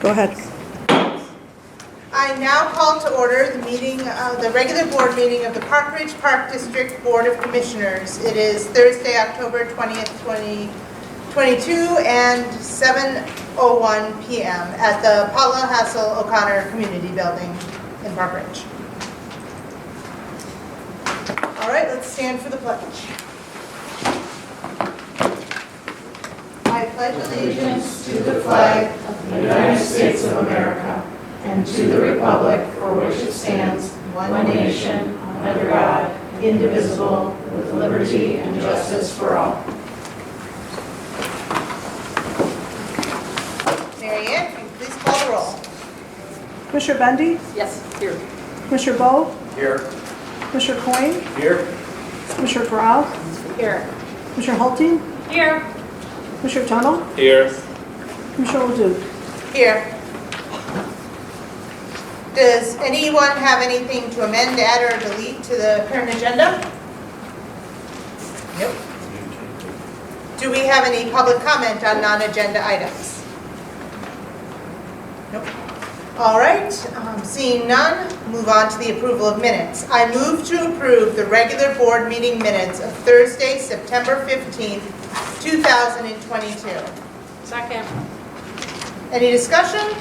Go ahead. I now call to order the meeting, the regular board meeting of the Park Ridge Park District Board of Commissioners. It is Thursday, October 20th, 2022, and 7:01 p.m. at the Paula Hassel O'Connor Community Building in Park Ridge. All right, let's stand for the pledge. I pledge allegiance to the flag of the United States of America and to the republic for which it stands, one nation, under God, indivisible, with liberty and justice for all. Mary Ann, can you please call the roll? Commissioner Bendy? Yes, here. Commissioner Bowe? Here. Commissioner Coyne? Here. Commissioner Corral? Here. Commissioner Hulting? Here. Commissioner Tunnell? Here. Commissioner Leduc? Here. Does anyone have anything to amend, add, or delete to the current agenda? Nope. Do we have any public comment on non-agenda items? Nope. All right, seeing none, move on to the approval of minutes. I move to approve the regular board meeting minutes of Thursday, September 15th, 2022. Second. Any discussion?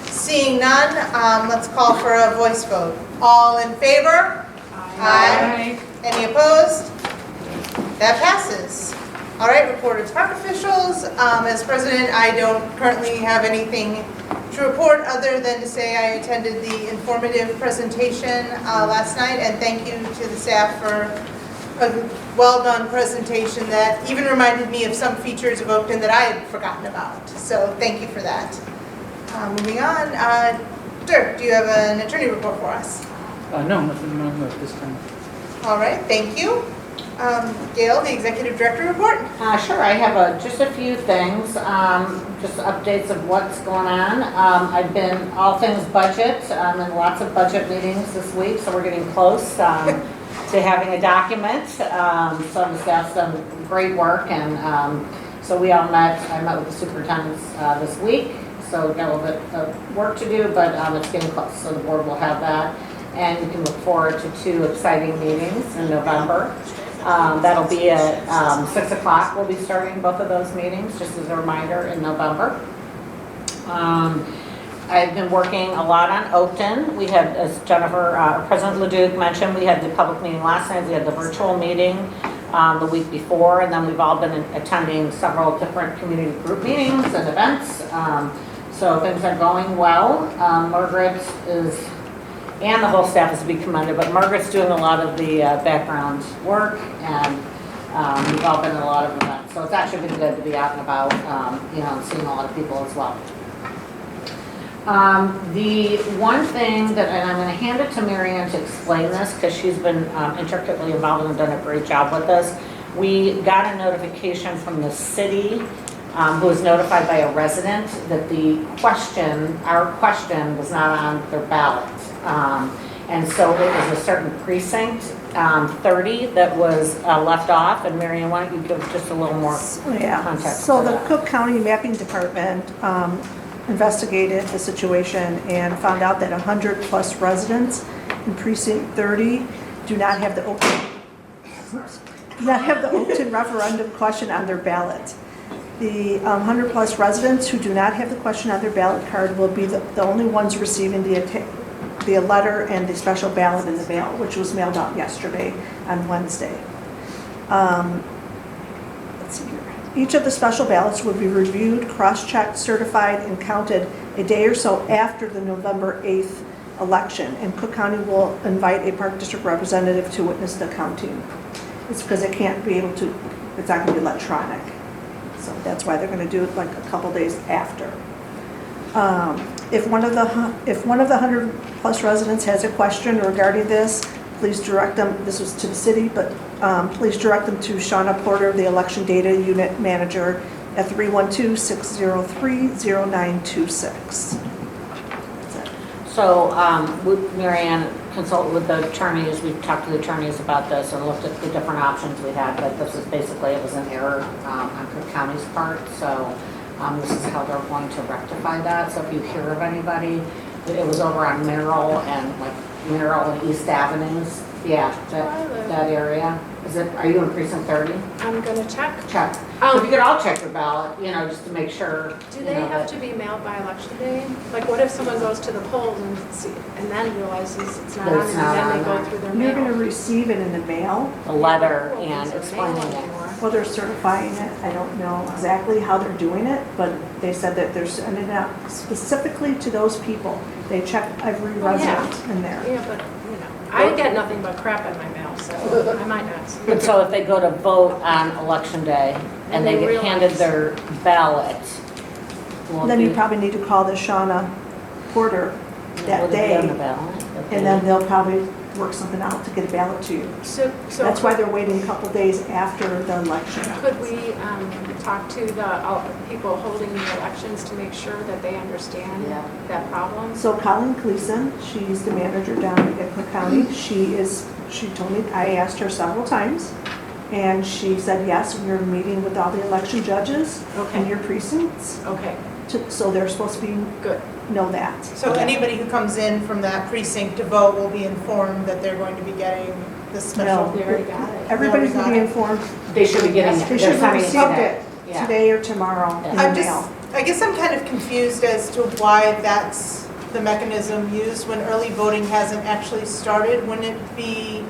Seeing none, let's call for a voice vote. All in favor? Aye. Any opposed? That passes. All right, reported park officials. As president, I don't currently have anything to report other than to say I attended the informative presentation last night, and thank you to the staff for a well-done presentation that even reminded me of some features of Oakton that I had forgotten about. So thank you for that. Moving on, Dirk, do you have an attorney report for us? No, nothing at this time. All right, thank you. Gail, the executive director report. Sure, I have just a few things, just updates of what's going on. I've been all things budget, and lots of budget meetings this week, so we're getting close to having a document. So the staff's done great work, and so we all met. I met with the superintendents this week, so we've got a little bit of work to do, but it's getting close, so the board will have that. And you can look forward to 2 exciting meetings in November. That'll be at 6 o'clock. We'll be starting both of those meetings, just as a reminder, in November. I've been working a lot on Oakton. We had, as Jennifer, President Leduc mentioned, we had the public meeting last night. We had the virtual meeting the week before, and then we've all been attending several different community group meetings and events. So things are going well. Margaret is, and the whole staff is to be commended, but Margaret's doing a lot of the background work, and we've all been in a lot of events. So it's actually been good to be out and about, and seeing a lot of people as well. The one thing that, and I'm going to hand it to Mary Ann to explain this because she's been intricately involved and done a great job with this. We got a notification from the city who was notified by a resident that our question was not on their ballot. And so it was a certain precinct, 30, that was left off. And Mary Ann, why don't you give just a little more context? So the Cook County Mapping Department investigated the situation and found out that 100 plus residents in precinct 30 do not have the Oakton referendum question on their ballot. The 100 plus residents who do not have the question on their ballot card will be the only ones receiving the letter and the special ballot in the mail, which was mailed out yesterday on Wednesday. Let's see here. Each of the special ballots will be reviewed, cross-checked, certified, and counted a day or so after the November 8th election, and Cook County will invite a Park District representative to witness the counting. It's because it can't be able to, it's not going to be electronic. So that's why they're going to do it like a couple days after. If one of the 100 plus residents has a question regarding this, please direct them, this was to the city, but please direct them to Shauna Porter, the election data unit manager at 312-603-0926. So Mary Ann consulted with the attorneys. We've talked to the attorneys about this and looked at the different options we had, but this is basically, it was an error on Cook County's part. So This is how they're going to rectify that, so if you hear of anybody, it was over on Merrill and like Merrill and East Avenues, yeah, that area. Are you in precinct 30? I'm gonna check. Check. So if you could all check your ballot, just to make sure. Do they have to be mailed by election day? Like, what if someone goes to the polls and then realizes it's not That on it's there, not and then on they go there. through their You're going to mail? receive it in the mail. A letter Well, and these are explaining mail it. anymore. Well, they're certifying it. I don't know exactly how they're doing it, but they said that they're sending it out specifically to those people. They check every Well, yeah. resident in there. Yeah, but, I get nothing but crap in my mail, so I might not. see But it. so if they go to vote on election day and they get handed their ballot, will it Then you be- probably need to call the Shauna Porter will that it be on the day, ballot? and then they'll probably work something out to get a ballot to you. So That's why they're waiting a couple days after the election. could we talk to the people holding the elections to make sure that they understand Yeah. that problem? So Colleen Gleason, she's the manager down at Cook County. She told me, I asked her several times, and she said, yes, we're meeting with all the election judges in Okay, your precincts. okay, So they're supposed to good. know that. So anybody who comes in from that precinct to vote will be informed that they're going to be getting this special. They already got it. Everybody's Got going to be it. informed. They should be getting it. They They're should have sending received today. it Yeah. today or tomorrow in the I'm mail. I guess I'm kind of confused as to why that's the mechanism used when early voting hasn't actually started. Wouldn't it be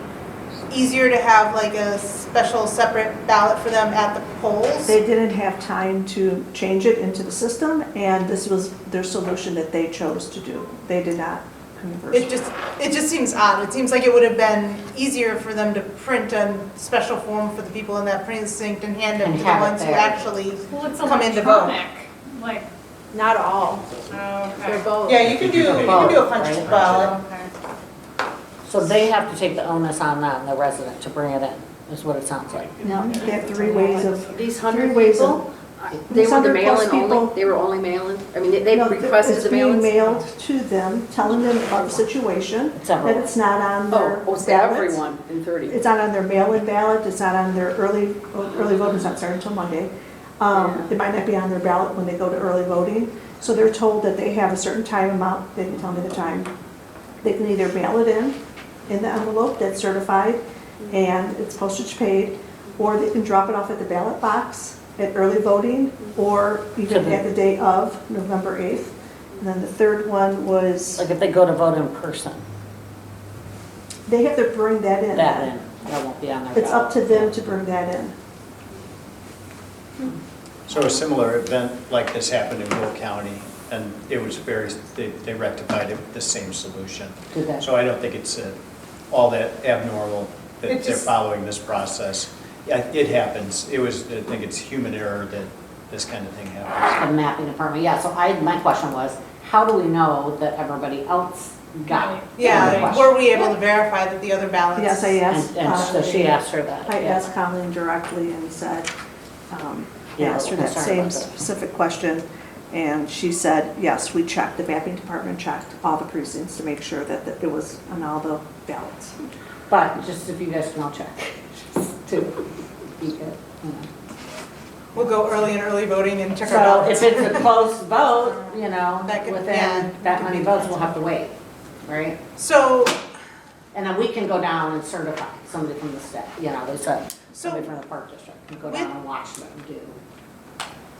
easier to have like a special separate ballot for them at the polls? They didn't have time to change it into the system, and this was their solution that they chose to do. They did not convert. It just seems odd. It seems like it would have been easier for them to print a special form for the people in that precinct and hand them And to the have it ones who there. actually Well, it's come in to vote. electronic, like, Not all, okay. they're both. Yeah, you can do a Both, punched right? ballot. Okay. So they have to take the onus on them, the resident, to bring it in, is what it sounds like. No, they have three ways of, These three 100 ways of. people, they These were the 100 plus mail-in people- only? They were only mail-in? I mean, they No, requested it's the being mail-ins? mailed to them, telling them about the situation, It's that everyone. it's not on their Oh, it's ballot. everyone in 30. It's not on their mail-in ballot, it's not on their early voting's not starting until Monday. It might not be on their ballot when they go to early voting. So they're told that they have a certain time amount, they can tell me the time. They can either mail it in the envelope that's certified and it's postage paid, or they can drop it off at the ballot box at early voting, or even at the day of November 8th. And then the third one was, Like if they go to vote in person, they have to bring that in. that won't be on their ballot. It's up to them to bring that in. So a similar event like this happened in Will County, and it was they rectified it with the same solution. Did that. So I don't think it's all that abnormal It that they're just- following this process. Yeah, it happens. I think it's human error that this kind of thing happens. The mapping department, yeah, so my question was, how do we know that everybody else got it? Yeah, were we able to verify that the other ballots? Yes, I asked. And so she asked her that. I yeah. asked Colleen directly and said, Yeah, asked her that concerned same about that. specific question. And she said, yes, we checked, the mapping department checked all the precincts to make sure that it was on all the ballots. But just if you guys can all check, to be good, you know. We'll go early in early voting and check our So ballots. if it's a close vote, That could- yeah, within that could many be votes, fine. we'll have to wait, right? So, And then we can go down and certify somebody from the state, they said, So- somebody from the park district can go down and watch them do.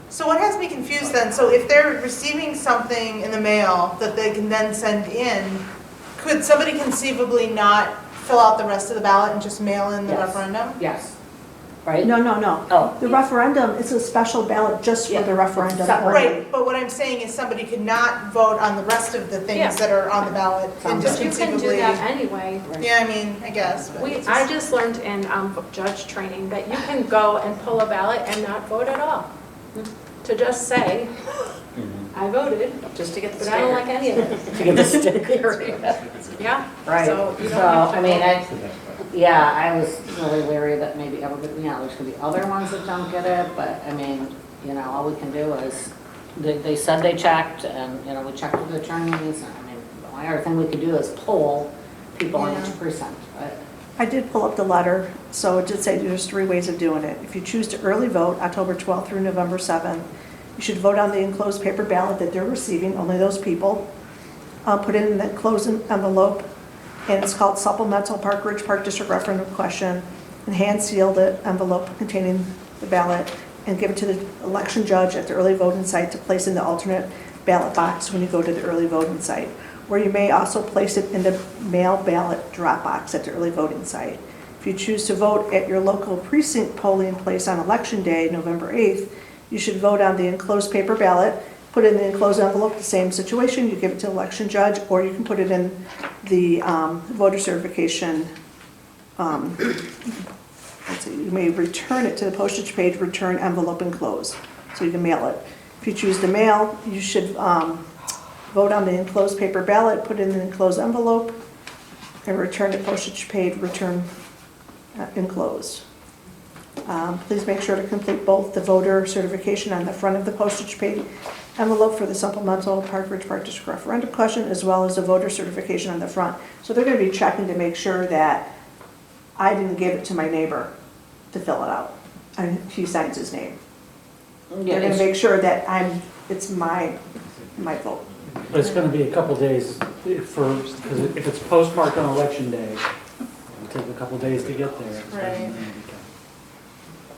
so what has me confused then, so if they're receiving something in the mail that they can then send in, could somebody conceivably not fill out the rest of the ballot and just mail in the Yes. referendum? Yes, right? No, no, no. Oh, The referendum is a special ballot just for Yeah. the referendum Separate. only. Right, but what I'm saying is somebody could not vote on the rest of the Yeah. things that are on the ballot and Sounds just You can do conceivably. that anyway. Yeah, I mean, I guess, but it's I just- just learned in judge training that you can go and pull a ballot and not vote at all. To just say, Mhm. I voted, Just to get the but I don't sticker. like any of it. to get the sticker. Yeah. Right, So you so, don't have to I mean, vote. I was really wary that maybe everybody, there's gonna be other ones that don't get it, but, I mean, all we can do is, they said they checked, and, we checked with the attorneys, and, I mean, the only other thing we could do is poll people in Yeah. each precinct, but, I did pull up the letter, so it did say there's three ways of doing it. If you choose to early vote, October 12th through November 7th, You should vote on the enclosed paper ballot that they're receiving, only those people. Put it in the enclosed envelope, and it's called Supplemental Park Ridge Park District Referendum Question, and hand seal the envelope containing the ballot and give it to the election judge at the early voting site to place in the alternate ballot box when you go to the early voting site. Or you may also place it in the mail ballot drop box at the early voting site. If you choose to vote at your local precinct polling place on Election Day, November 8th, you should vote on the enclosed paper ballot, put it in the enclosed envelope, the same situation, you give it to the election judge, or you can put it in the voter certification. Let's see, you may return it to the postage paid return envelope enclosed, so you can mail it. If you choose to mail, you should vote on the enclosed paper ballot, put it in the enclosed envelope, and return it postage paid return enclosed. Please make sure to complete both the voter certification on the front of the postage paid envelope for the supplemental Park Ridge Park District referendum question, as well as the voter certification on the front. So they're going to be checking to make sure that I didn't give it to my neighbor to fill it out, and he signs his name. They're going to make sure that it's my vote. But it's gonna be a couple days because if it's postmarked on election day, it'll take a couple days to get there. Right.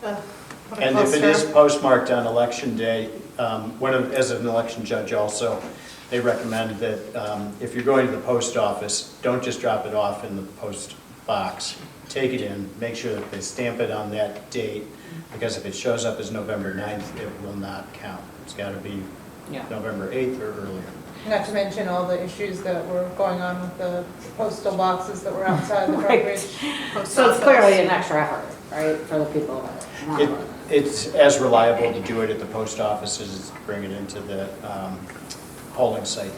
What a And if it cluster. is postmarked on election day, as an election judge also, they recommend that if you're going to the post office, don't just drop it off in the post box. Take it in, make sure that they stamp it on that date, because if it shows up as November 9th, it will not count. It's got to be Yeah. November 8th or earlier. Not to mention all the issues that were going on with the postal boxes that were outside the Park Right. Ridge post So it's office. clearly an extra effort, right, for the people that want It- it. It's as reliable to do it at the post office as to bring it into the polling site.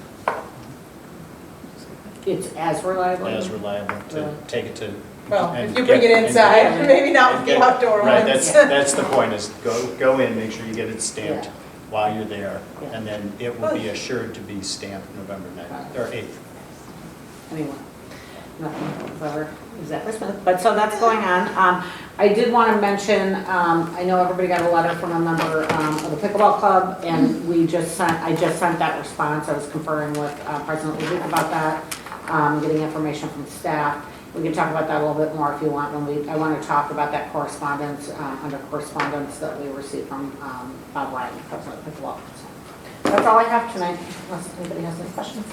It's as reliable? As reliable to Really? take it to. Well, and if you bring get- it and inside, get- maybe not with and the get- outdoor Right, ones. that's the point, is go in, make sure you get it stamped Yeah. while you're there, Yeah. and then it will be assured to be stamped November 9th, or 8th. Anyway, nothing clever, exactly smooth, but so that's going on. I did want to mention, I know everybody got a letter from a member of the pickleball club, and I just sent that response. I was conferring with President Leduc about that, getting information from staff. We can talk about that a little bit more if you want, I want to talk about that correspondence, under correspondence that we received from Bob Ryan, President of the pickleball. So that's all I have tonight, unless anybody has any questions.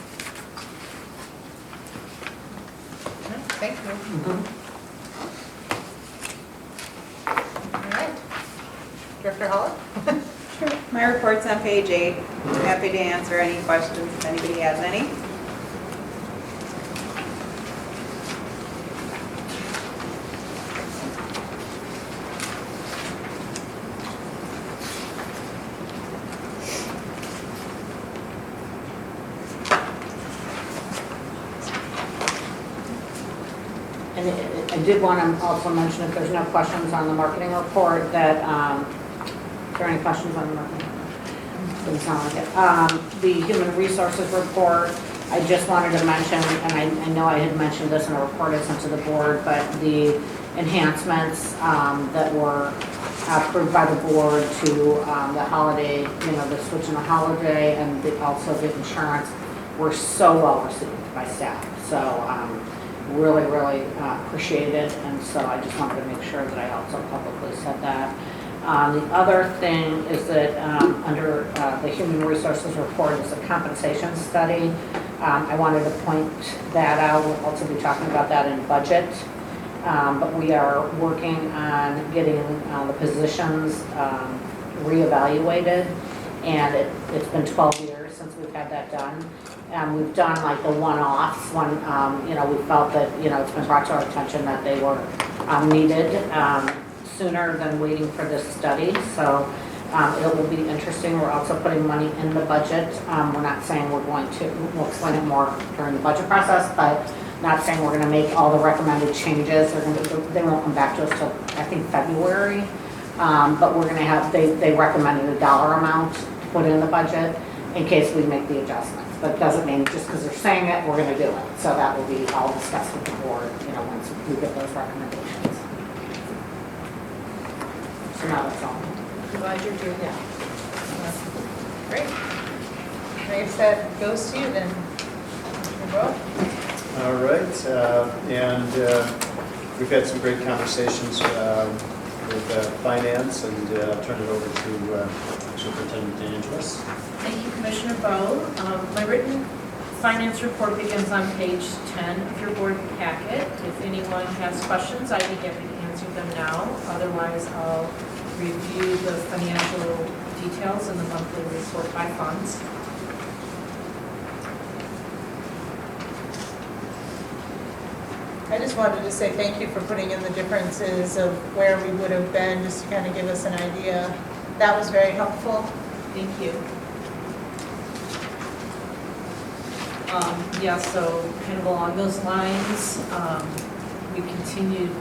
Thank you. All right. Director Holland? My report's on page 8. Happy to answer any questions if anybody has any. And I did want to also mention, if there's no questions on the marketing report, that, is there any questions on the marketing? Doesn't sound like it. The human resources report, I just wanted to mention, and I know I had mentioned this in a report I sent to the board, but the enhancements that were approved by the board to the holiday, the switch in the holiday, and also the insurance were so well received by staff. So really, really appreciate it, and so I just wanted to make sure that I also publicly said that. The other thing is that under the Human Resources Report is a compensation study. I wanted to point that out. We'll also be talking about that in budget. But we are working on getting the positions reevaluated, and it's been 12 years since we've had that done. We've done like the one-offs when, we felt that, it's been brought to our attention that they were needed sooner than waiting for this study. So it will be interesting. We're also putting money in the budget. We're not saying we're going to, we'll explain it more during the budget process, but not saying we're going to make all the recommended changes. They won't come back to us till, I think, February. But we're going to have, they recommended a dollar amount to put in the budget in case we make the adjustments. But it doesn't mean just because they're saying it, we're going to do it. So that will be all discussed with the board, once we get those recommendations. So now that's all. I'm glad you're doing that. Great. I guess that goes to you then. Mr. Rowe? All right, and we've had some great conversations with finance, and I'll turn it over to Superintendent DeAngelis. Thank you, Commissioner Bowe. My written finance report begins on page 10 of your board packet. If anyone has questions, I'd be happy to answer them now. Otherwise, I'll review the financial details in the monthly report by funds. I just wanted to say thank you for putting in the differences of where we would have been, just to kind of give us an idea. That was very helpful. Thank you. Yeah, so kind of along those lines, we continued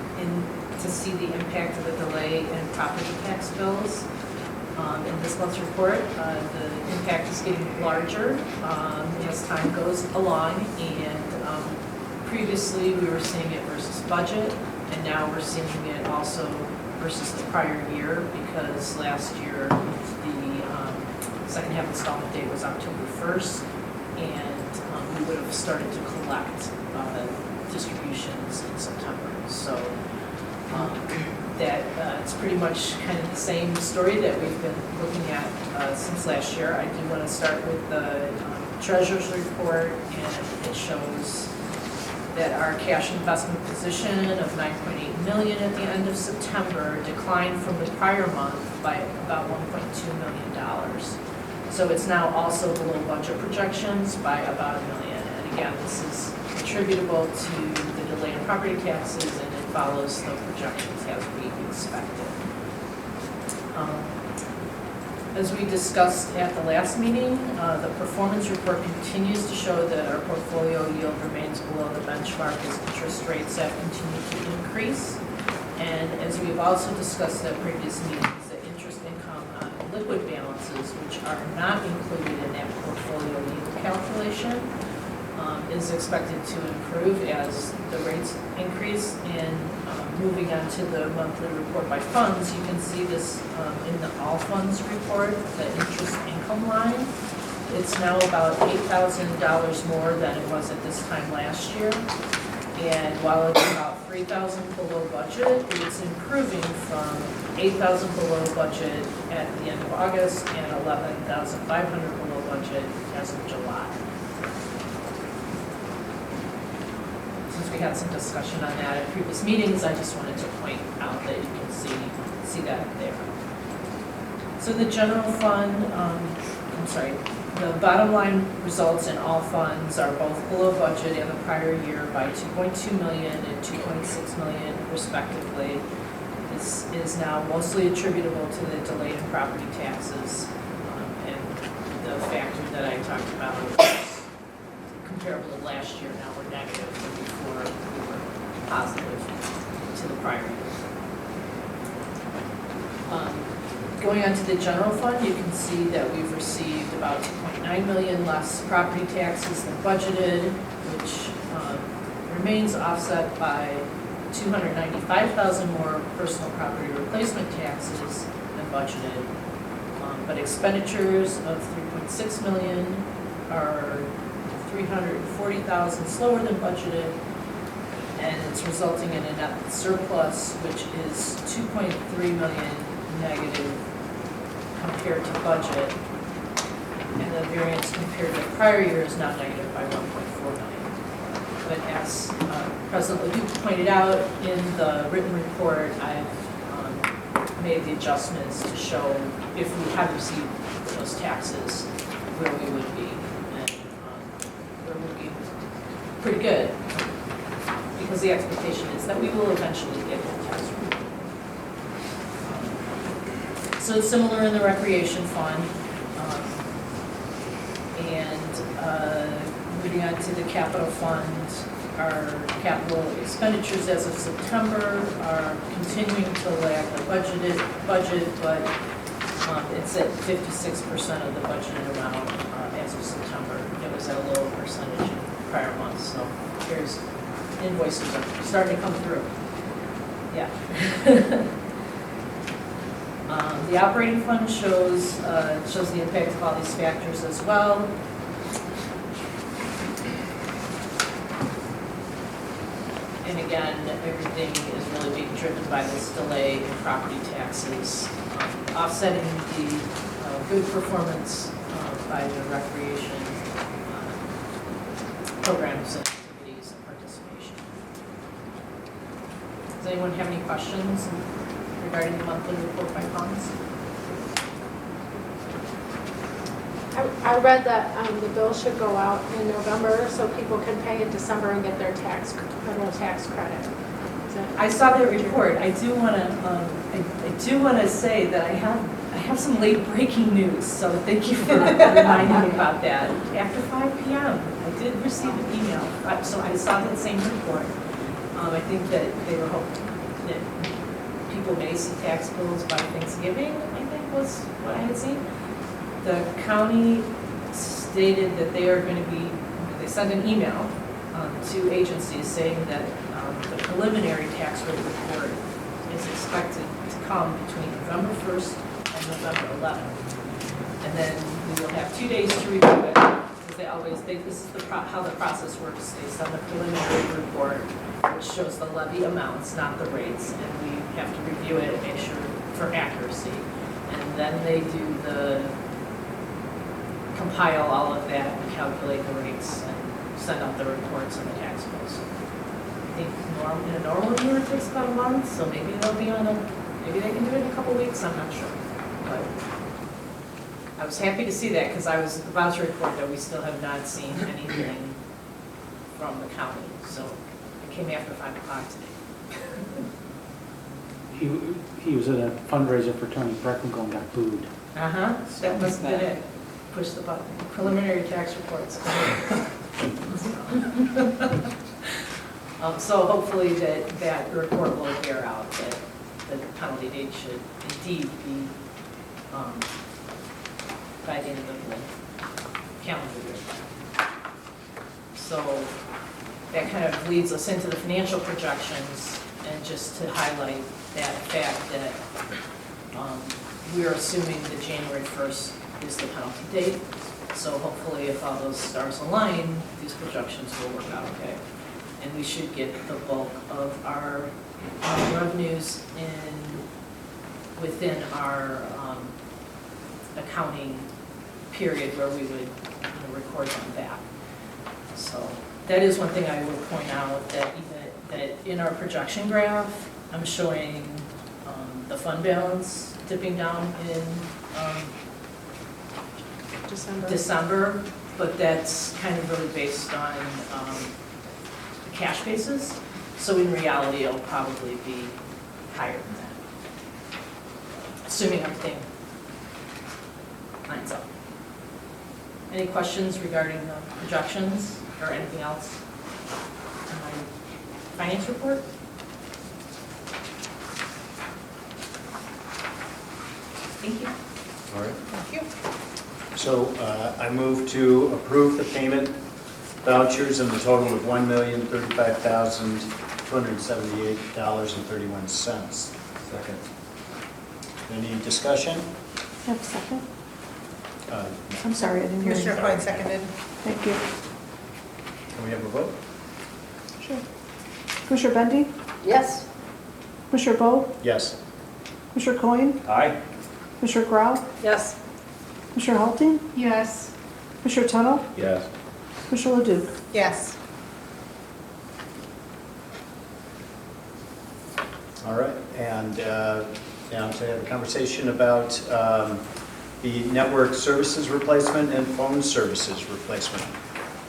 to see the impact of the delay in property tax bills. In this month's report, the impact is getting larger as time goes along, and previously we were seeing it versus budget, and now we're seeing it also versus the prior year, because last year the second half installment date was October 1st, and we would have started to collect distributions in September. So it's pretty much kind of the same story that we've been looking at since last year. I do want to start with the treasurer's report, and it shows that our cash investment position of $9.8 million at the end of September declined from the prior month by about $1.2 million. So it's now also below budget projections by about $1 million. And again, this is attributable to the delay in property taxes, and it follows the projections as we expected. As we discussed at the last meeting, the performance report continues to show that our portfolio yield remains below the benchmark as interest rates have continued to increase. And as we've also discussed at previous meetings, the interest income on liquid balances, which are not included in that portfolio yield calculation, is expected to improve as the rates increase. And moving on to the monthly report by funds, you can see this in the all funds report, the interest income line. It's now about $8,000 more than it was at this time last year. And while it's about $3,000 below budget, it's improving from $8,000 below budget at the end of August and $11,500 below budget as of July. Since we had some discussion on that at previous meetings, I just wanted to point out that you can see that there. So the general fund, the bottom line results in all funds are both below budget and the prior year by $2.2 million and $2.6 million respectively. This is now mostly attributable to the delay in property taxes and the factor that I talked about was comparable to last year. Now we're negative, but before we were positive to the prior year. Going on to the general fund, you can see that we've received about $2.9 million less property taxes than budgeted, which remains offset by $295,000 more personal property replacement taxes than budgeted. But expenditures of $3.6 million are $340,000 slower than budgeted, and it's resulting in a net surplus, which is $2.3 million negative compared to budget, and the variance compared to prior year is now negative by $1.4 million. But as President Leduc pointed out in the written report, I've made the adjustments to show if we had received those taxes, where we would be. And we're looking pretty good, because the expectation is that we will eventually get the tax refund. So it's similar in the recreation fund. Moving on to the capital fund, our capital expenditures as of September are continuing to lag the budget, but it's at 56% of the budgeted amount as of September. It was at a lower percentage in prior months, so here's invoices are starting to come through. Yeah. The operating fund shows the impact of all these factors as well. And again, everything is really being driven by this delay in property taxes, offsetting the good performance by the recreation programs and activities and participation. Does anyone have any questions regarding the monthly report by funds? I read that the bill should go out in November so people can pay in December and get their federal tax credit. Is that- I saw that report. I do want to say that I have some late breaking news, so thank you for reminding me about that. After 5 p.m., I did receive an email, so I saw that same report. I think that they were hoping that people may see tax bills by Thanksgiving, I think was what I had seen. The county stated that they are going to be, they sent an email to agencies saying that the preliminary tax rate report is expected to come between November 1st and November 11th. And then we will have 2 days to review it, because this is how the process works. They send a preliminary report, which shows the levy amounts, not the rates, and we have to review it and make sure for accuracy. And then they do compile all of that and calculate the rates and send out the reports and the tax bills. I think in a normal year it takes about a month, so maybe maybe they can do it in a couple weeks, I'm not sure. But I was happy to see that because I was about to report that we still have not seen anything from the county. So it came after 5 o'clock today. He was at a fundraiser for Tony Breckenko and got booed. That must have been it. Push the button. Preliminary tax reports. So hopefully that report will bear out that the penalty date should indeed be by the end of the calendar year. So that kind of leads us into the financial projections, and just to highlight that fact that we are assuming that January 1st is the penalty date. So hopefully if all those stars align, these projections will work out okay. And we should get the bulk of our revenues within our accounting period where we would record them back. So that is one thing I will point out, that in our projection graph, I'm showing the fund balance dipping down in December, but that's kind of really based on the cash basis. So in reality, it'll probably be higher than that, assuming everything lines up. Any questions regarding the projections or anything else in my finance report? Thank you. All right. Thank you. So I move to approve the payment vouchers in the total of $1,035,278.31. Second. Any discussion? Have a second? I'm sorry, I didn't hear you. Commissioner Coyne seconded. Thank you. Can we have a vote? Sure. Commissioner Bendy? Yes. Commissioner Bowe? Yes. Commissioner Coyne? Aye. Commissioner Grau? Yes. Commissioner Halting? Yes. Commissioner Tunnell? Yes. Commissioner Leduc? Yes. All right, and now to have a conversation about the network services replacement and phone services replacement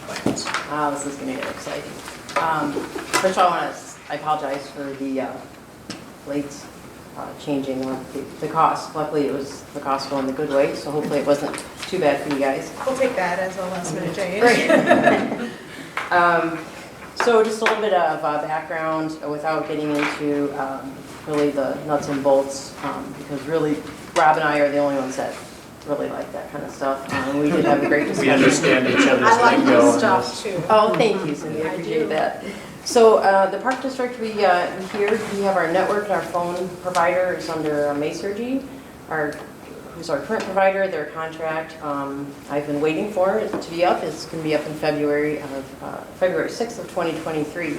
plans. Wow, this is going to get exciting. First of all, I apologize for the late changing of the cost. Luckily, it was the cost going the good way, so hopefully it wasn't too bad for you guys. We'll take that as a last minute change. So just a little bit of background without getting into really the nuts and bolts, because really Rob and I are the only ones that really like that kind of stuff. We did have a great discussion. We understand each other's I like lingo. this and stuff too. Oh, thank you, Cindy, I appreciate that. So the Park District, we have our network and our phone provider is under Masergy. who's our current provider, their contract, I've been waiting for it to be up. It's going to be up in February 6th of 2023.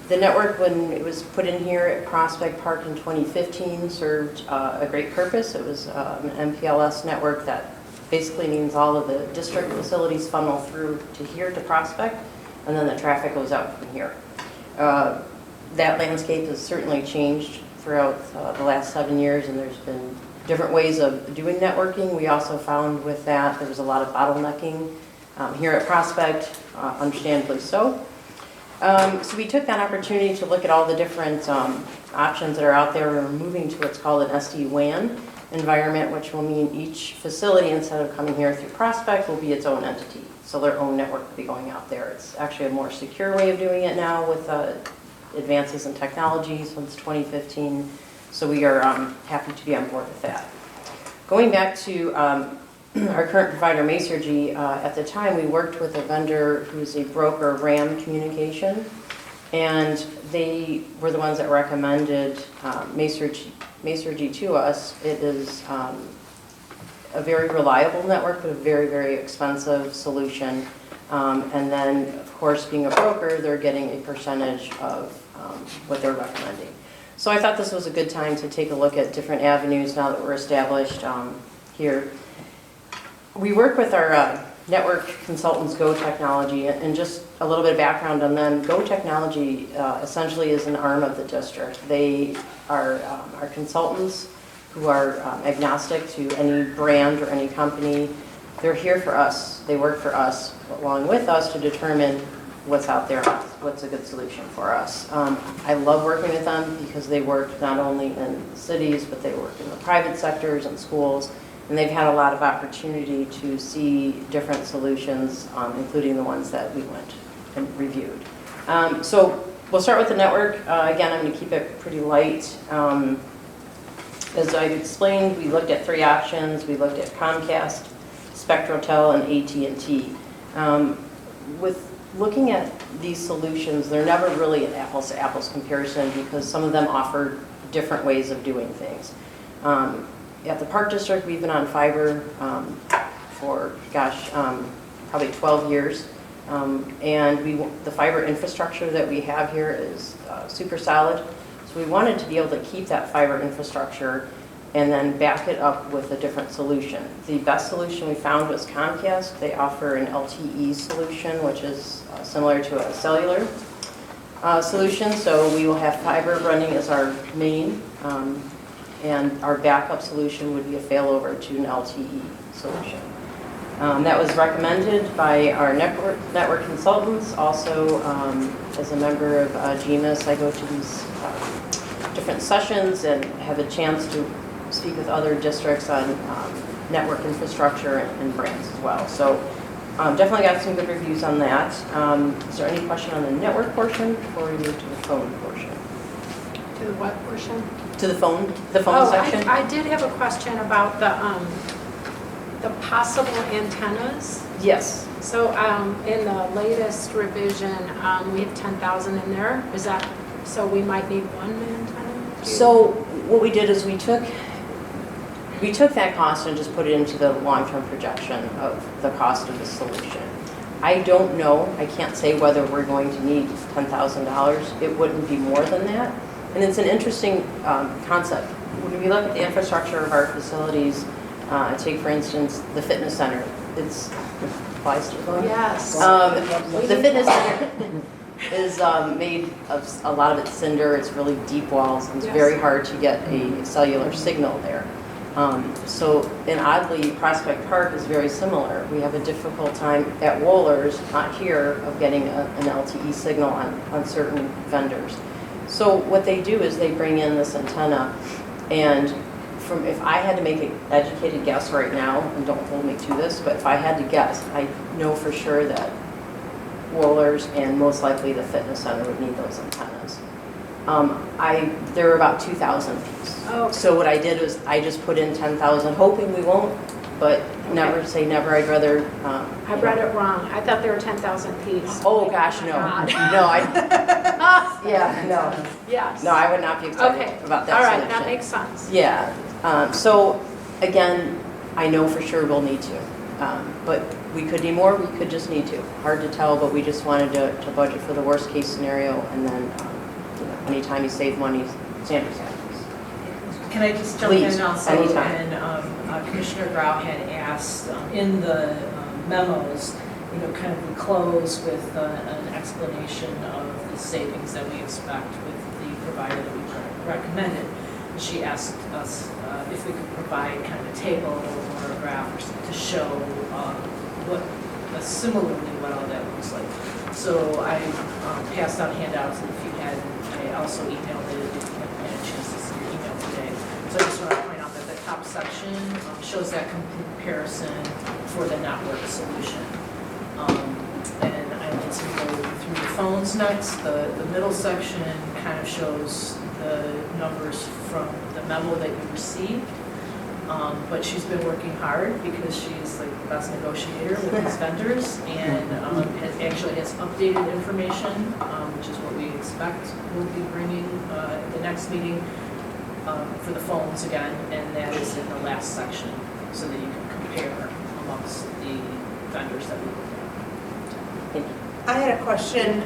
The network, when it was put in here at Prospect Park in 2015, served a great purpose. It was an MPLS network that basically means all of the district facilities funnel through to here to Prospect, and then the traffic goes out from here. That landscape has certainly changed throughout the last 7 years, and there's been different ways of doing networking. We also found with that there was a lot of bottlenecking here at Prospect, understandably so. So we took that opportunity to look at all the different options that are out there. We're moving to what's called an SD-WAN environment, which will mean each facility, instead of coming here through Prospect, will be its own entity. So their own network will be going out there. It's actually a more secure way of doing it now with advances in technology since 2015. So we are happy to be on board with that. Going back to our current provider, Masergy, at the time we worked with a vendor who's a broker, RAM Communication, and they were the ones that recommended Masergy to us. It is a very reliable network, but a very, very expensive solution. And then, of course, being a broker, they're getting a percentage of what they're recommending. So I thought this was a good time to take a look at different avenues now that we're established here. We work with our network consultants, Go Technology, and just a little bit of background on them. Go Technology essentially is an arm of the district. They are our consultants who are agnostic to any brand or any company. They're here for us. They work for us, along with us, to determine what's out there, what's a good solution for us. I love working with them because they work not only in cities, but they work in the private sectors and schools, and they've had a lot of opportunity to see different solutions, including the ones that we went and reviewed. So we'll start with the network. Again, I'm going to keep it pretty light. As I explained, we looked at 3 options. We looked at Comcast, SpectroTel, and AT&T. With looking at these solutions, they're never really an apples-to-apples comparison because some of them offer different ways of doing things. At the Park District, we've been on fiber for, probably 12 years. And the fiber infrastructure that we have here is super solid. So we wanted to be able to keep that fiber infrastructure and then back it up with a different solution. The best solution we found was Comcast. They offer an LTE solution, which is similar to a cellular solution. So we will have fiber running as our main, and our backup solution would be a failover to an LTE solution. That was recommended by our network consultants. Also, as a member of GMIS, I go to these different sessions and have a chance to speak with other districts on network infrastructure and brands as well. So definitely got some good reviews on that. Is there any question on the network portion before we move to the phone portion? To the what portion? To the phone section? I did have a question about the possible antennas. Yes. So in the latest revision, we have 10,000 in there. Is that, so we might need one antenna? So what we did is we took that cost and just put it into the long-term projection of the cost of the solution. I don't know, I can't say whether we're going to need $10,000. It wouldn't be more than that. And it's an interesting concept. When we look at the infrastructure of our facilities, take for instance the fitness center. It's Yes. The fitness center is made of a lot of it's cinder. It's really deep walls, and it's very hard to get a cellular signal there. And oddly, Prospect Park is very similar. We have a difficult time at Wohlers, not here, of getting an LTE signal on certain vendors. So what they do is they bring in this antenna, and if I had to make an educated guess right now, and don't hold me to this, but if I had to guess, I know for sure that Wohlers and most likely the fitness center would need those antennas. There are about 2,000 apiece. Oh. So what I did was I just put in 10,000, hoping we won't, but never say never. I'd rather. I read it wrong. I thought there were 10,000 apiece. Oh gosh, no, yeah, no. Yes. No, I would not be excited about that All right, solution. that makes sense. Yeah, So again, I know for sure we'll need to. But we could need more, we could just need to. Hard to tell, but we just wanted to budget for the worst case scenario, and then, you know, anytime you save money, Sandra's happy. Can I just jump Please, in also? anytime. And Commissioner Grau had asked in the memos, you know, kind of we close with an explanation of the savings that we expect with the provider that we recommended. She asked us if we could provide kind of a table or a graph or something to show what, similarly what all that looks like. So I passed out handouts, and if you had, I also emailed it if you haven't had a chance to see your email today. So I just want to point out that the top section shows that comparison for the network solution. And I want to go through the phones next. The middle section kind of shows the numbers from the memo that you received. But she's been working hard because she's like the best negotiator with these vendors, and actually has updated information, which is what we expect we'll be bringing at the next meeting for the phones again, and that is in the last section so that you can compare amongst the vendors that we look at. Thank you. I had a question.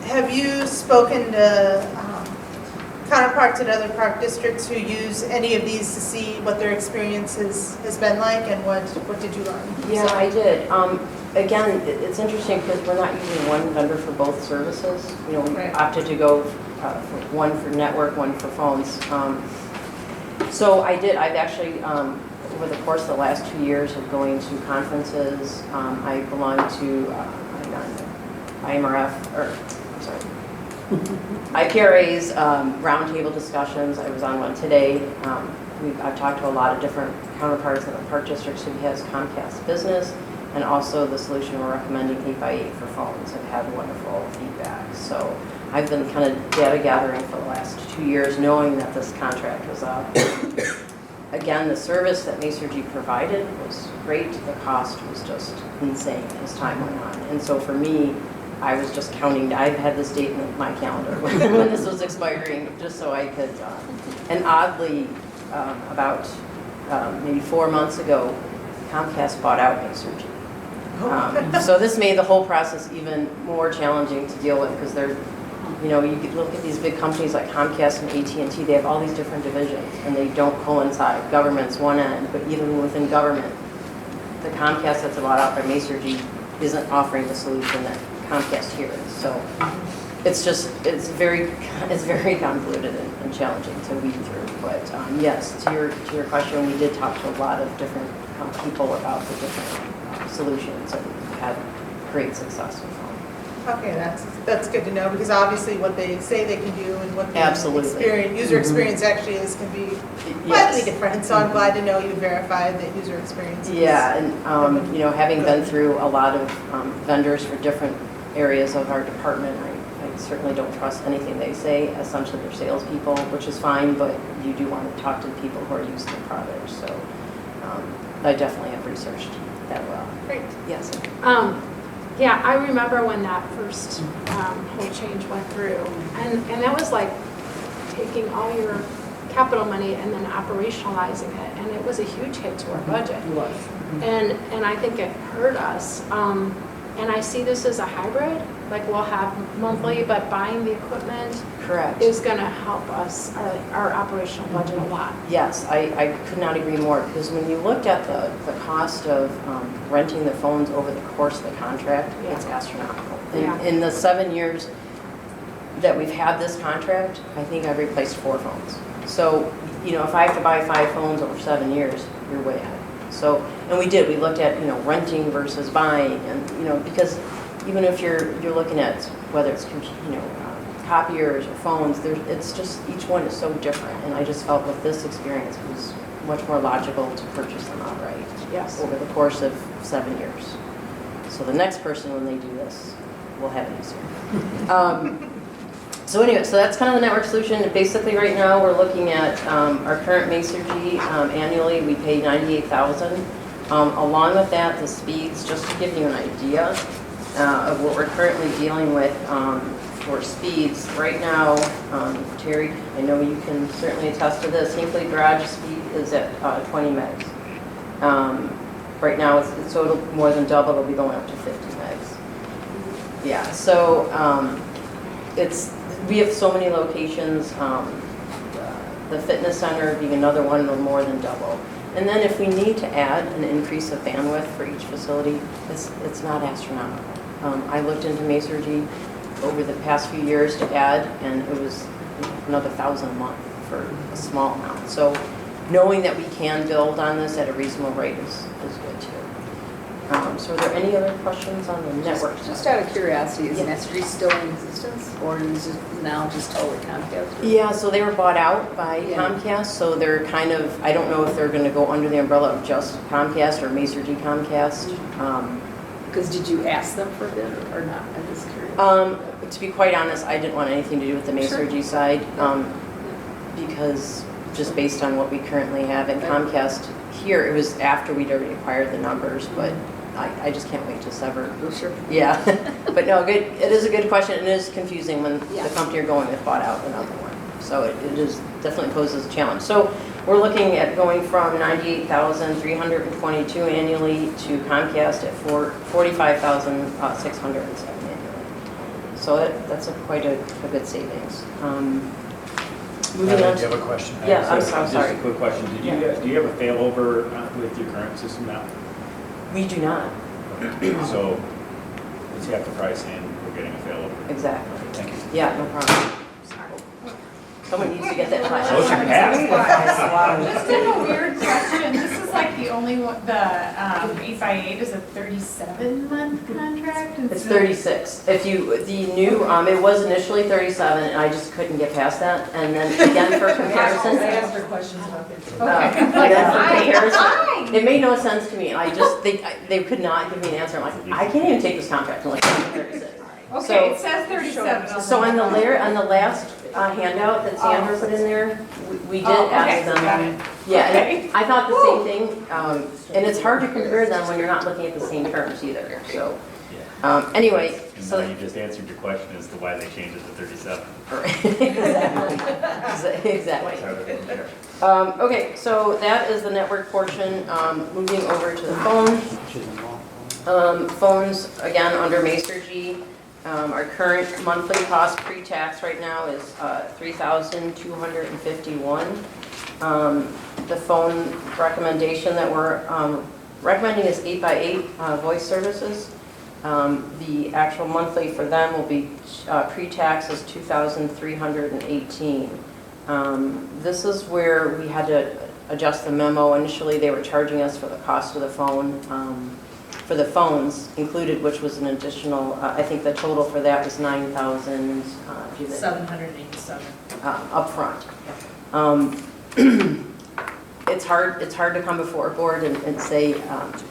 Have you spoken to counterparts at other park districts who use any of these to see what their experience has been like, and what did you learn? Yeah, I did. Again, it's interesting because we're not using one vendor for both services. You know, we Right. opted to go for one for network, one for phones. So I did. I've actually, over the course of the last 2 years of going to conferences, I belong to IMRF, or I'm sorry, IPRA's roundtable discussions. I was on one today. I've talked to a lot of different counterparts in the park districts who has Comcast Business, and also the solution we're recommending 8x8 for phones, have had wonderful feedback. So I've been kind of data gathering for the last 2 years, knowing that this contract was up. Again, the service that Masergy provided was great. The cost was just insane as time went on. And so for me, I was just counting. I've had this date in my calendar when this was expiring, just so I could. And oddly, about maybe 4 months ago, Comcast bought out Masergy. So this made the whole process even more challenging to deal with, because they're, you know, you could look at these big companies like Comcast and AT&T. They have all these different divisions, and they don't coincide. Government's one end, but even within government, the Comcast that's bought out by Masergy isn't offering the solution that Comcast here is. So it's very convoluted and challenging to weed through. But yes, to your question, we did talk to a lot of different people about the different solutions, and had great success with them. Okay, that's good to know, because obviously what they say they can do and what the Absolutely. user experience actually is can be Yes. slightly different. So I'm glad to know you verified that user experience. Yeah, and you know, having been through a lot of vendors for different areas of our department, I certainly don't trust anything they say. Essentially, they're salespeople, which is fine, but you do want to talk to the people who are using the product. So I definitely have researched that well. Great. Yes. Yeah, I remember when that first whole change went through, and that was like taking all your capital money and then operationalizing it, and it was a huge hit to our budget. It was. And I think it hurt us. And I see this as a hybrid, like we'll have monthly, but buying the equipment Correct. is going to help us, our operational budget a lot. Yes, I could not agree more, because when you looked at the cost of renting the phones over the course of the contract, it's astronomical. Yeah. In the 7 years that we've had this contract, I think I've replaced 4 phones. So, you know, if I have to buy 5 phones over 7 years, you're way ahead. So, and we did, we looked at, you know, renting versus buying, and, you know, because even if you're looking at whether it's, you know, copiers or phones, it's just, each one is so different, and I just felt with this experience, it was much more logical to purchase them outright. Yes. Over the course of 7 years. So the next person, when they do this, will have it easier. So anyway, so that's kind of the network solution. Basically, right now, we're looking at our current Masergy. Annually, we pay $98,000. Along with that, the speeds, just to give you an idea of what we're currently dealing with for speeds. Right now, Terry, I know you can certainly attest to this, Hinckley Garage speed is at 20 megs. Right now, it's so it'll more than double, it'll be going up to 50 megs. Yeah, so we have so many locations, the fitness center being another one, will more than double. And then if we need to add an increase of bandwidth for each facility, it's not astronomical. I looked into Masergy over the past few years to add, and it was another $1,000 a month for a small amount. So knowing that we can build on this at a reasonable rate is good too. So are there any other questions on the network? Just out of curiosity, is Masergy still in existence, or is it now just totally Comcast? Yeah, so they were bought out by Yeah. Comcast, so they're kind of, I don't know if they're going to go under the umbrella of just Comcast or Masergy Comcast. Because did you ask them for a bid or not? I'm just curious. To be quite honest, I didn't want anything to do with the Masergy side, because just based on what we currently have in Comcast here, it was after we'd already acquired the numbers, but I just can't wait to sever. Oh, sure. Yeah, but no, good. It is a good question, and it is confusing when Yeah. the company you're going with bought out another one. So it is definitely poses a challenge. So we're looking at going from 98,322 annually to Comcast at 45,607 annually. So that's quite a good savings. Moving on Do you to, have a question? yeah, I'm sorry. Just a quick question. Do you have a failover with your current system now? We do not. So it's half the price and we're getting a failover. Exactly. Thank you. Yeah, no problem. Someone needs to get that flash. Motion passed. Just a weird question. This is like the only one, the 8x8 is a 37-month contract? It's 36. If you, the new, it was initially 37, and I just couldn't get past that. And then again, for comparison. I asked her questions about this. Again, for comparison, it made no sense to me. And I just, they could not give me an answer. I'm like, I can't even take this contract. I'm like, 36. Okay, it says 37. So on the last handout that Sandra put in there, we did ask them. Yeah, and I thought the same thing, and it's hard to compare them when you're not looking at the same terms either, so. Anyway, And so. now you just answered your question as to why they changed it to 37. Exactly. It's harder to compare. Okay, so that is the network portion. Moving over to the phone. Phones, again, under Masergy. Our current monthly cost pre-tax right now is $3,251. The phone recommendation that we're recommending is 8x8 voice services. The actual monthly for them will be pre-tax is $2,318. This is where we had to adjust the memo. Initially, they were charging us for the cost of the phone. For the phones included, which was an additional, I think the total for that was $9,000. 787. Upfront. It's hard to come before a board and say,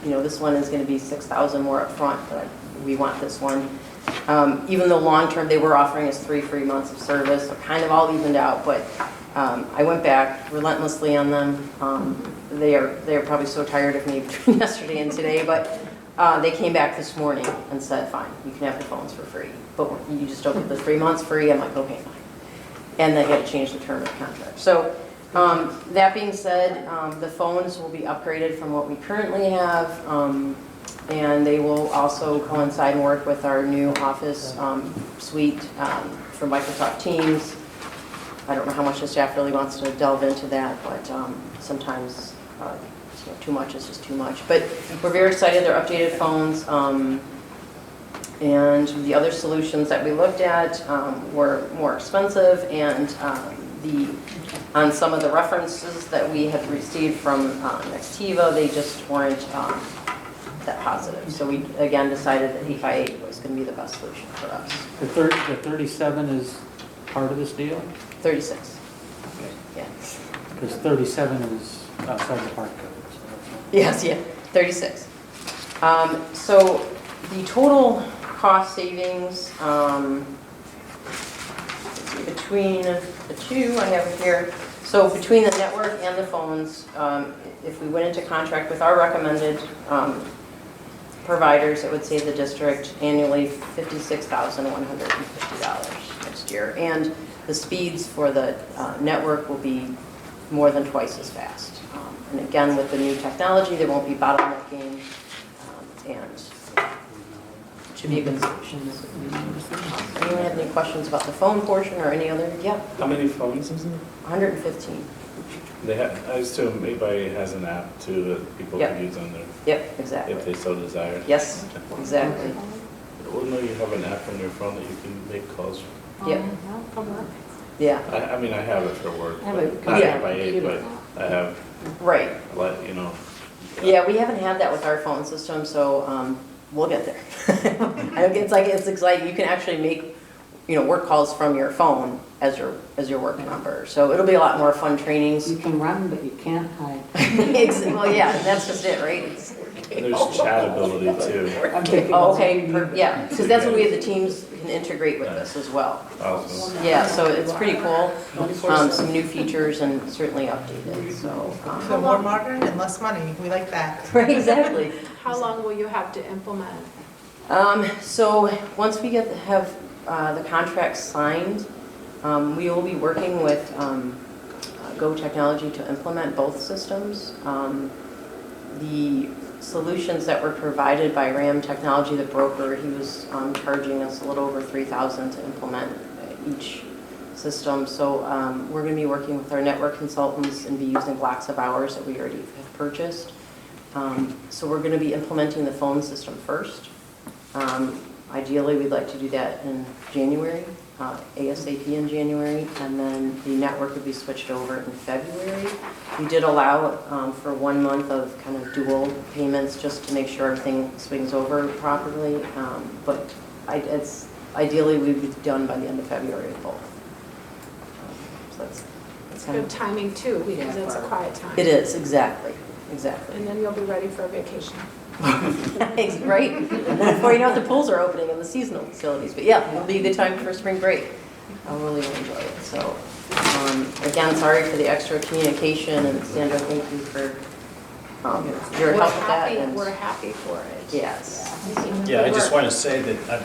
this one is going to be $6,000 more upfront, but we want this one. Even though long-term, they were offering us 3 free months of service, so kind of all evened out, but I went back relentlessly on them. They are probably so tired of me between yesterday and today, but they came back this morning and said, fine, you can have the phones for free, but you just don't get the 3 months free. I'm like, okay, fine. And they had to change the term of the contract. So that being said, the phones will be upgraded from what we currently have, and they will also coincide and work with our new Office suite for Microsoft Teams. I don't know how much the staff really wants to delve into that, but sometimes too much is just too much. But we're very excited. They're updated phones. And the other solutions that we looked at were more expensive, and on some of the references that we had received from Nextiva, they just weren't that positive. So we again decided that 8x8 was going to be the best solution for us. The 37 is part of this deal? 36. Okay. Yeah. Because 37 is outside the park code. So that's not- Yes, yeah, 36. So the total cost savings between the two, I have it here. So between the network and the phones, if we went into contract with our recommended providers, it would save the district annually $56,150 next year. And the speeds for the network will be more than twice as fast. And again, with the new technology, there won't be bottlenecking, and it should be a good solution. Anyone have any questions about the phone portion or any other? Yeah, How many phones is it? 115. They have, I assume everybody has an app too that people Yep. can use on their, Yep, exactly. if they so desire. Yes, exactly. Well, no, you have an app on your phone that you can make calls. Yep. Yeah, I mean, I have it for work, I have a but not computer. by 8, but I have, right. you know. Yeah, we haven't had that with our phone system, so we'll get there. It's exciting. You can actually make, work calls from your phone as your work number. So it'll be a lot more fun trainings. You can run, but you can't hide. Well, yeah, that's just it, right? And there's chat ability too. Oh, okay, yeah, because that's what we have, the teams can integrate with this as well. Awesome. Yeah, so it's pretty cool. Some new features and certainly updated, so. So more modern and less money, we like that. Right, exactly. How long will you have to implement? So once we have the contract signed, we will be working with Go Technology to implement both systems. The solutions that were provided by RAM Technology, the broker, he was charging us a little over $3,000 to implement each system. So we're going to be working with our network consultants and be using blocks of hours that we already have purchased. So we're going to be implementing the phone system first. Ideally, we'd like to do that in January, ASAP in January, and then the network would be switched over in February. We did allow for 1 month of kind of dual payments just to make sure everything swings over properly, but ideally we'd be done by the end of February with both. So that's kind Good of, timing too, because it's a quiet time. it is, exactly. And then you'll be ready for a vacation. Right? And then before you know it, the pools are opening in the seasonal facilities. But yeah, it'll be a good time for spring break. I really will enjoy it. So, again, sorry for the extra communication, and Sandra, thank you for your help with that. And We're happy for it. yes. Yeah, I just want to say that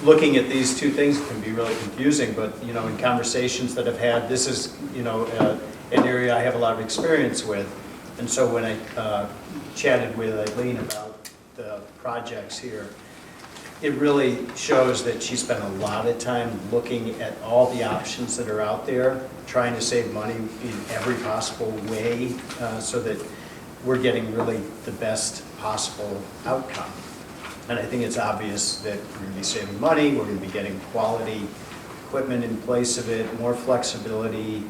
looking at these two things can be really confusing, but, in conversations that I've had, this is, an area I have a lot of experience with. And so when I chatted with Eileen about the projects here, it really shows that she spent a lot of time looking at all the options that are out there, trying to save money in every possible way so that we're getting really the best possible outcome. And I think it's obvious that we're going to be saving money, we're going to be getting quality equipment in place of it, more flexibility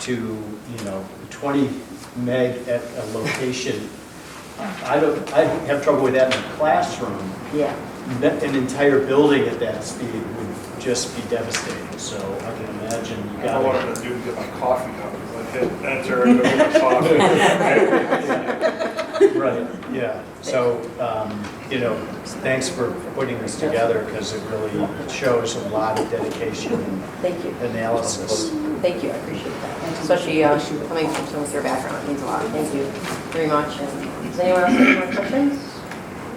to, 20 meg at a location. I have trouble with that in a classroom. Yeah. An entire building at that speed would just be devastating, so I can imagine you I got wanted to do to get my coffee cup, because I hit enter and go get coffee. Right, yeah. So, thanks for putting this together, because it really shows a lot of dedication and Thank you. analysis. Thank you. I appreciate that. Especially coming from someone with your background, it means a lot. Thank you very much. And does anyone else have any more questions?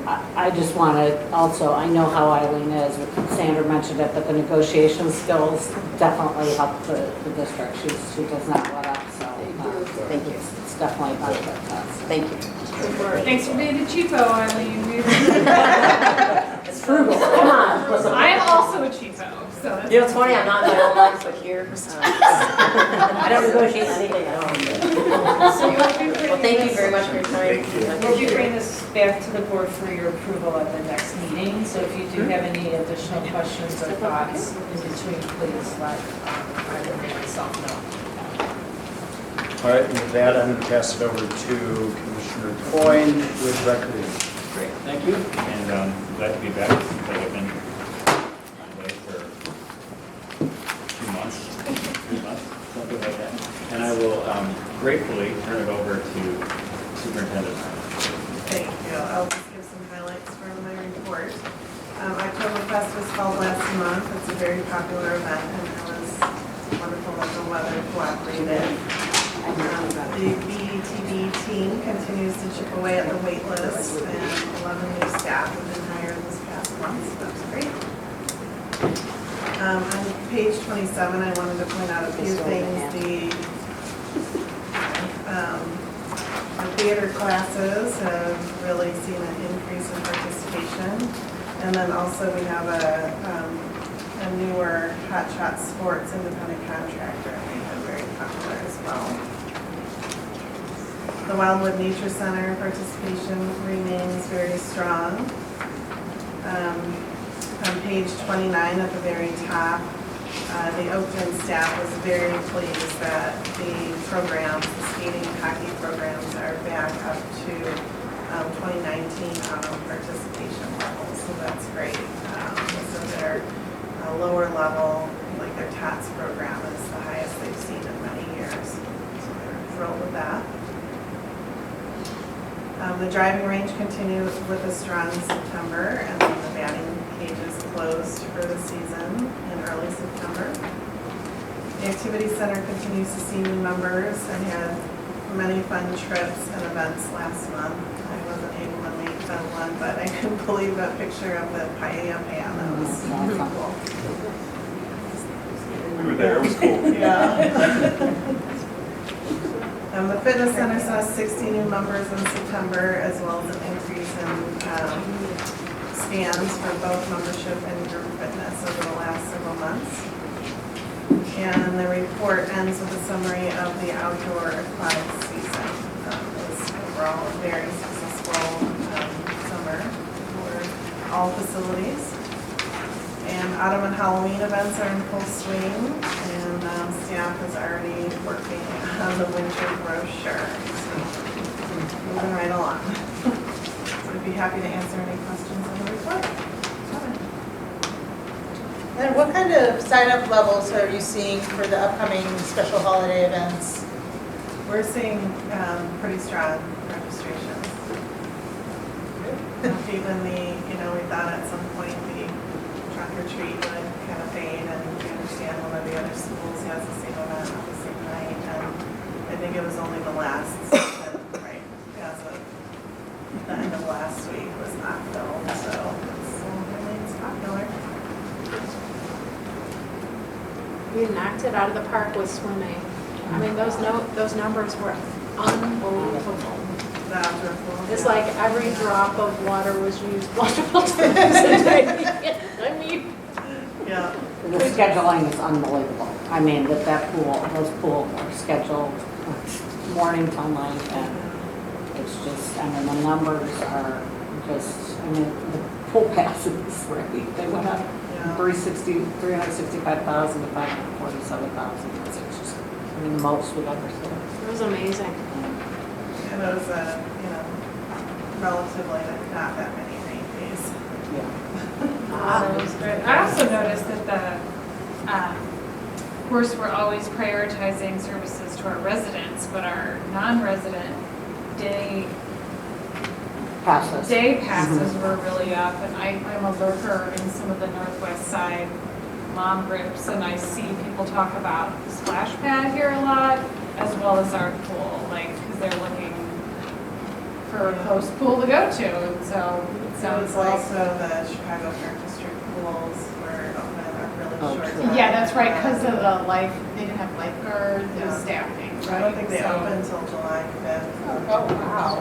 I just want to also, I know how Eileen is, Sandra mentioned it, but the negotiation skills definitely help the district. She does not let up, so. Thank you. It's definitely a benefit to us. Thank you. Thanks for being a cheapo, Eileen. It's frugal. Come on. Listen. I'm also a cheapo, so that's. It's funny, I'm not in my own life, but here, I don't negotiate anything at all. Well, thank you very much for your time. We'll be bringing this back to the board for your approval at the next meeting, so if you do have any additional questions or thoughts in between, please let either me or myself know. All right, and with that, I'm going to pass it over to Commissioner Coyne with Recreation. Great, thank you. And glad to be back. Seems like I've been away for 2 months, 3 months, something like that. And I will gratefully turn it over to Superintendent. Thank you. I'll just give some highlights from my report. Oktoberfest was held last month. It's a very popular event, and it was wonderful that the weather cooperated. The ATV team continues to chip away at the wait list, and 11 new staff have been hired this past month, so that's great. On page 27, I wanted to point out a few things. The theater classes have really seen an increase in participation. And then also we have a newer Hot Shot Sports independent contractor, and they've been very popular as well. The Wildwood Nature Center participation remains very strong. On page 29 at the very top, the Oakton staff was very pleased that the programs, the skating and hockey programs, are back up to 2019 participation levels, so that's great. So their lower level, like their TOTS program, is the highest they've seen in many years, so they're thrilled with that. The driving range continued with a strong September, and then the batting cages closed for the season in early September. The Activity Center continues to see new members and had many fun trips and events last month. I wasn't able to make that one, but I couldn't believe that picture of the paella pan. That was pretty cool. We were there, it was cool. Yeah. The Fitness Center saw 60 new members in September, as well as an increase in scans for both membership and group fitness over the last several months. And the report ends with a summary of the outdoor aquatic season. It was overall a very successful summer for all facilities. And autumn and Halloween events are in full swing, and staff is already working on the winter brochure. So moving right along. So I'd be happy to answer any questions on the report. And what kind of sign-up levels are you seeing for the upcoming special holiday events? We're seeing pretty strong registrations. Even we thought at some point the trunk or treat would kind of fade, and we understand one of the other schools has the same event on the same night, and I think it was only the last, right, as of the end of last week was not filled, so it still remains popular. We knocked it out of the park with swimming. I mean, those numbers were unbelievable. The outdoor pool. It's like every drop of water was used multiple times a day. I mean, Yeah. The scheduling is unbelievable. I mean, that pool, those pools are scheduled morning till night, and it's just, I mean, the numbers are just, I mean, the pool passes, right? They went up 365,000 to 547,000. It's just, I mean, most we've ever seen. it was amazing. And it was, relatively not that many rain days. Yeah. That was great. I also noticed that of course, we're always prioritizing services to our residents, but our non-resident day passes were really up, and I'm a lurker in some of the Northwest Side mom groups, and I see people talk about Splash Pad here a lot, as well as our pool, because they're looking for a post pool to go to, and so it sounds like. Also the Chicago Park District pools were open a really short time. Yeah, that's right, because of the they didn't have lifeguards, no staffing, right? I don't think they opened until July 5th. Oh, wow.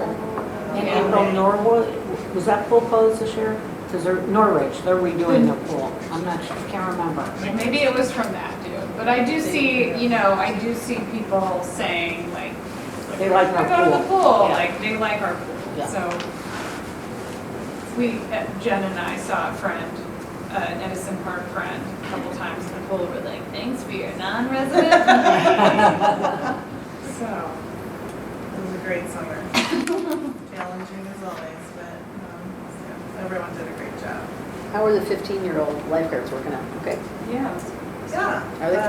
In April, Norwood, was that pool closed this year? Because Norwich, they're redoing their pool. I'm not sure, I can't remember. Maybe it was from that, dude. But I do see, I do see people saying, They like our I go to the pool. pool, Yeah. they like our pool. Yeah. So Jen and I saw a friend, an Edison Park friend, a couple times in the pool. We're like, thanks for your non-resident. So. It was a great summer. Challenging as always, but everyone did a great job. How are the 15-year-old lifeguards working out? Okay. Yeah. Yeah. Are they?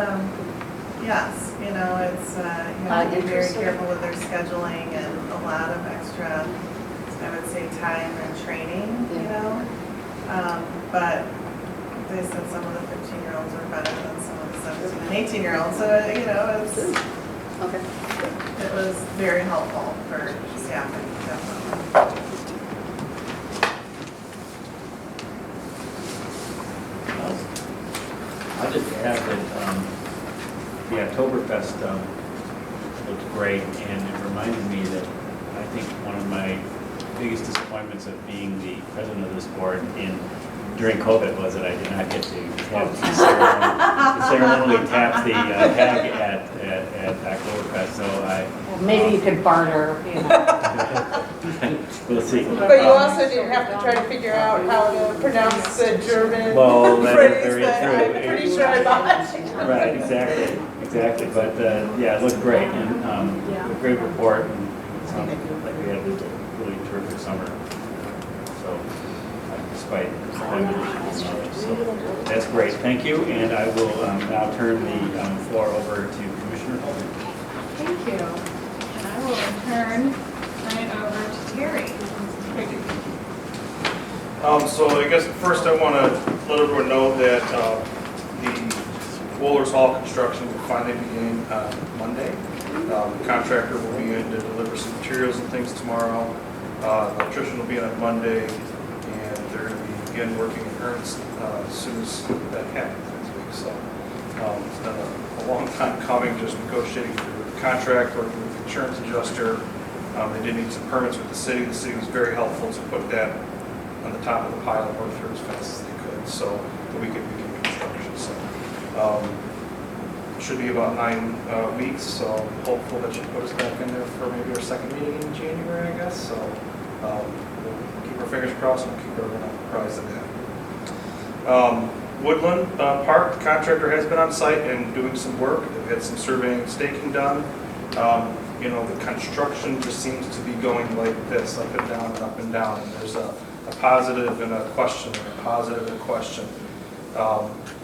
Yes, it's, you have to be very careful with their scheduling and a lot of extra, I would say, time and training, But they said some of the 15-year-olds are better than some of the 17 and 18-year-olds, so, it's. Okay. It was very helpful for staffing, definitely. I'll just add that the Oktoberfest looked great, and it reminded me that I think one of my biggest disappointments of being the president of this board during COVID was that I did not get to have the ceremonially tap the tag at Oktoberfest, so Well, maybe you could barter, you know. we'll see. But you also didn't have to try to figure out how to pronounce the German Well, that is phrase very that true. I'm pretty sure I bought. Right, exactly, but yeah, it looked great, and a great report, and it sounded like we had a really terrific summer, so despite so that's great, thank you, and I will now turn the floor over to Commissioner Holden. Thank you. And I will turn it over to Terry. So I guess first I want to let everyone know that the Wohlers Hall construction will finally begin on Monday. The contractor will be in to deliver some materials and things tomorrow. The electrician will be in on Monday, and they're going to be again working in earnest as soon as that happens next week. So it's been a long time coming, just negotiating through the contract, working with the insurance adjuster. They did need some permits with the city. The city was very helpful to put that on the top of the pile and work through as fast as they could, so that we could begin construction. So should be about 9 weeks, so I'm hopeful that she'll put us back in there for maybe our second meeting in January, I guess. So we'll keep our fingers crossed and we'll keep everyone apprised of that. Woodland Park, the contractor has been on site and doing some work. They've had some surveying and staking done. You know, the construction just seems to be going like this, up and down and up and down. And there's a positive and a question, and a positive and a question.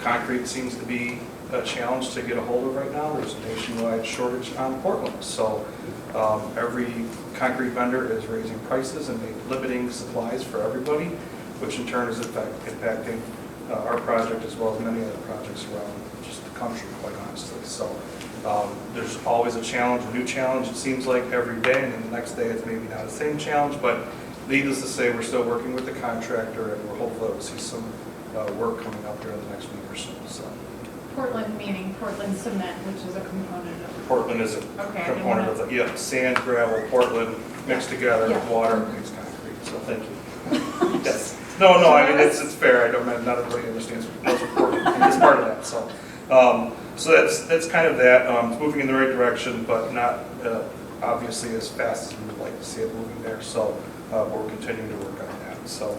Concrete seems to be a challenge to get a hold of right now. There's a nationwide shortage on Portland. So every concrete vendor is raising prices and limiting supplies for everybody, which in turn is impacting our project as well as many other projects around just the country, quite honestly. So there's always a challenge, a new challenge, it seems like every day, and then the next day it's maybe not the same challenge, but needless to say, we're still working with the contractor, and we're hopeful that we'll see some work coming up here in the next week or so. Portland meaning Portland cement, which is a component of. Portland is a component of the, sand, gravel, Portland mixed together with water makes concrete, so thank you. Yes. No, I mean, it's fair, not everybody understands what's important in this part of that, so. So that's kind of that. It's moving in the right direction, but not obviously as fast as we would like to see it moving there. So we're continuing to work on that. So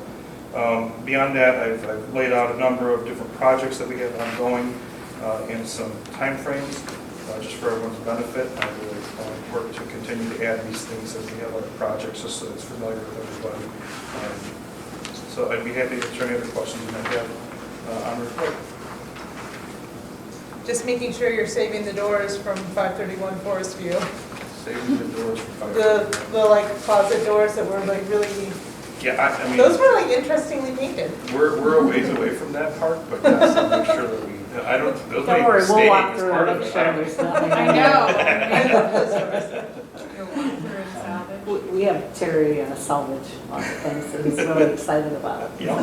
beyond that, I've laid out a number of different projects that we have ongoing in some timeframes, just for everyone's benefit. I will work to continue to add these things as we have other projects, just so it's familiar with everybody. So I'd be happy to answer any other questions you might have on the report. Just making sure you're saving the doors from 531 Forest View. Saving the doors from 531. The like closet doors that were like really, yeah, I mean, those were like interestingly painted. we're a ways away from that part, but yes, I'll make sure that those Don't may worry, stay we'll walk as through part and of make it. sure there's nothing. I know. I love those doors. You'll walk through and salvage. We have Terry salvage lots of things that he's really excited about. Yeah.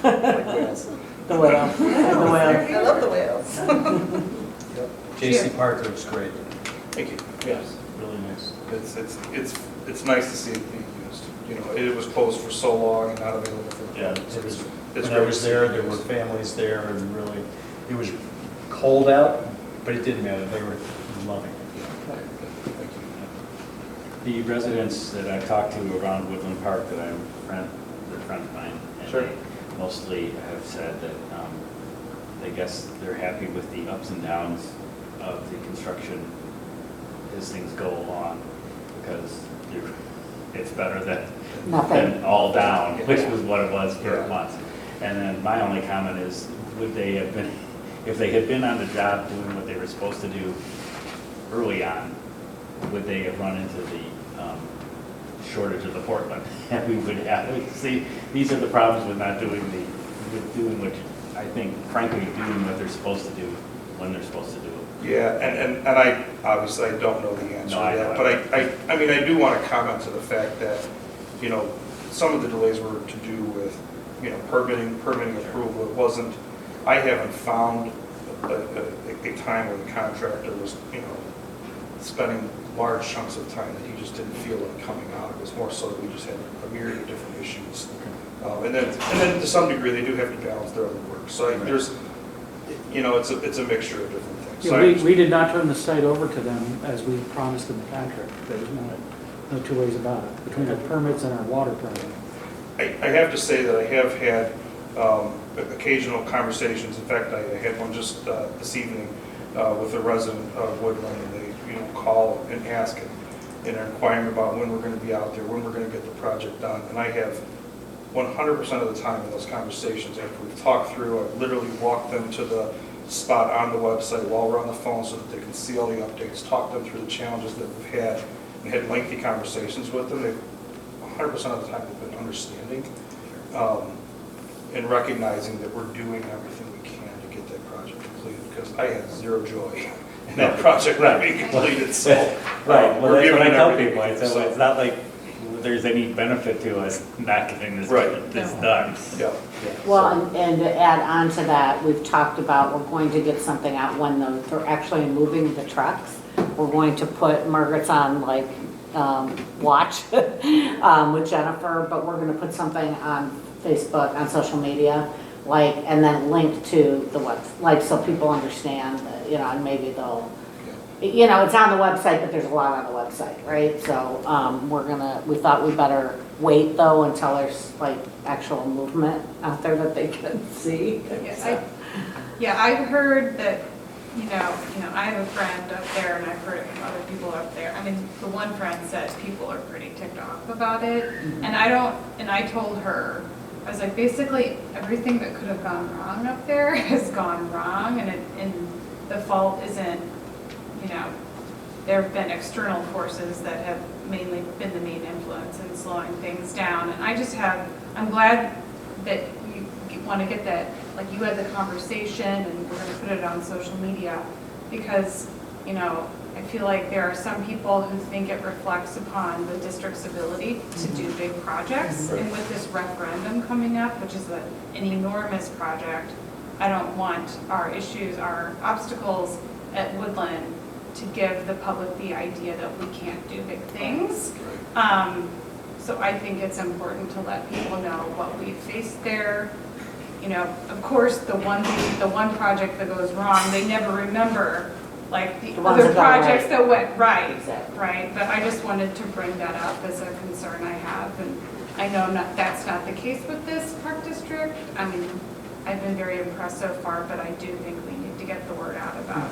Like whales. The whale, the whale. I love the whales. J.C. Parker is great. Thank you. Yes, really nice. It's nice to see it being used. You know, it was closed for so long and not available for. Yeah, it's when I great was to see there, it there were used. families there, and really, it was cold out, but it didn't matter, they were loving it. Thank you. The residents that I've talked to around Woodland Park that I'm they're friends of mine, and Sure. they mostly have said that I guess they're happy with the ups and downs of the construction as things go along, because it's better than all down, which was what it was for months. And then my only comment is, would they have been, if they had been on the job doing what they were supposed to do early on, would they have run into the shortage of the Portland? And we would have, see, these are the problems with not doing with doing what, I think, frankly, doing what they're supposed to do when they're supposed to do it. Yeah, and I, obviously, I don't know the answer No, to I that, know. but I mean, I do want to comment to the fact that, you know, some of the delays were to do with, you know, permitting approval. It wasn't, I haven't found a time where the contractor was, you know, spending large chunks of time that he just didn't feel like coming out. It was more so that we just had a myriad of different issues. And then to some degree, they do have to balance their other work. So there's, you know, it's a mixture of different things. So Yeah, we did not turn the site over to them as we promised in the contract. There was no two ways about it, between our permits and our water permit. I have to say that I have had occasional conversations. In fact, I had one just this evening with a resident of Woodland, and they, you know, call and ask and are inquiring about when we're going to be out there, when we're going to get the project done. And I have 100% of the time in those conversations, after we've talked through, I've literally walked them to the spot on the website while we're on the phone so that they can see all the updates, talk them through the challenges that we've had, and had lengthy conversations with them. They've 100% of the time they've been understanding and recognizing that we're doing everything we can to get that project completed, because I had zero joy in that project not being completed, so. Right, well, we're that's giving what I it tell everything people, we I can, said, so. well, it's not like there's any benefit to us not getting this Right. done. Yeah. Well, and to add on to that, we've talked about, we're going to get something out when they're actually moving the trucks. We're going to put, Margaret's on like, watch with Jennifer, but we're gonna put something on Facebook, on social media, like, and then link to the web, like, so people understand, you know, and maybe they'll, you know, it's on the website, but there's a lot on the website, right? So, we thought we better wait though until there's like actual movement out there that they can see. Yeah, I've heard that, you know, I have a friend up there, and I've heard it from other people up there. I mean, the one friend said people are pretty ticked off about it, and I told her, I was like, basically, everything that could have gone wrong up there has gone wrong, and the fault isn't, you know, there have been external forces that have mainly been the main influence in slowing things down, and I'm glad that you want to get that, like you had the conversation, and we're going to put it on social media, because, you know, I feel like there are some people who think it reflects upon the district's ability to do big projects. And with this referendum coming up, which is an enormous project, I don't want our issues, our obstacles at Woodland to give the public the idea that we can't do big things. So I think it's important to let people know what we've faced there. You know, of course, the one project that goes wrong, they never remember, like the other projects that went right. Exactly. Right, but I just wanted to bring that up as a concern I have, and I know that's not the case with this park district. I mean, I've been very impressed so far, but I do think we need to get the word out about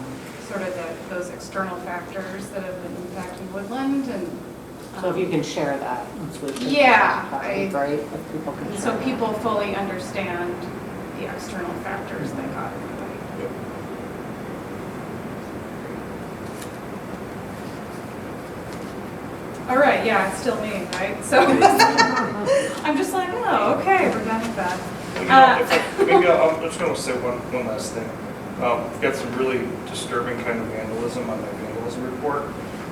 sort of those external factors that have been impacting Woodland, and So if you can share that, once we can, Yeah, that would be great if people can share so that. people fully understand the external factors that got in the way. All right, yeah, it's still me, right? So I'm just like, oh, okay, we're done with that. Maybe I'm just going to say one last thing. We've got some really disturbing kind of vandalism on my vandalism report,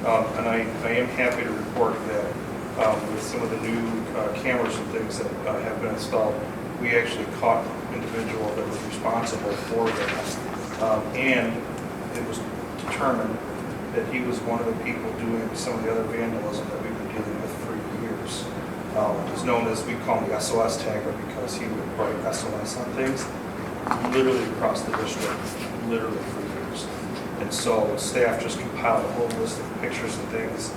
and I am happy to report that with some of the new cameras and things that have been installed, we actually caught an individual that was responsible for that, and it was determined that he was one of the people doing some of the other vandalism that we've been dealing with for years. It's known as, we call him the SOS tagger, because he would write SOS on things literally across the district, literally for years. And so staff just compiled a whole list of pictures and things,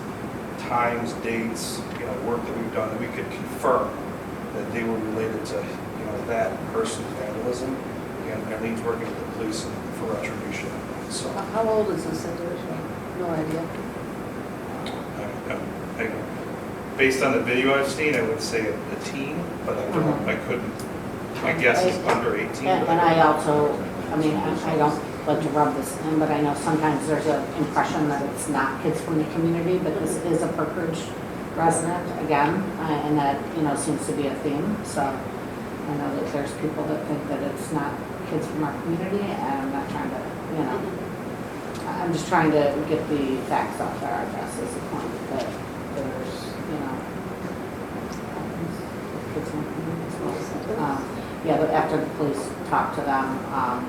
times, dates, you know, work that we've done, that we could confirm that they were related to, you know, that person's vandalism. And Arlene's working with the police for retribution. So How old is this individual? No idea. based on the video I've seen, I would say a teen, but I couldn't. My guess is under 18. And I also, I mean, I don't like to rub this in, but I know sometimes there's an impression that it's not kids from the community, but this is a Park Ridge resident again, and that, you know, seems to be a theme. So I know that there's people that think that it's not kids from our community, and I'm not trying to you know. I'm just trying to get the facts out there, I guess, is the point, that there's, you know. Yeah, but after the police talk to them,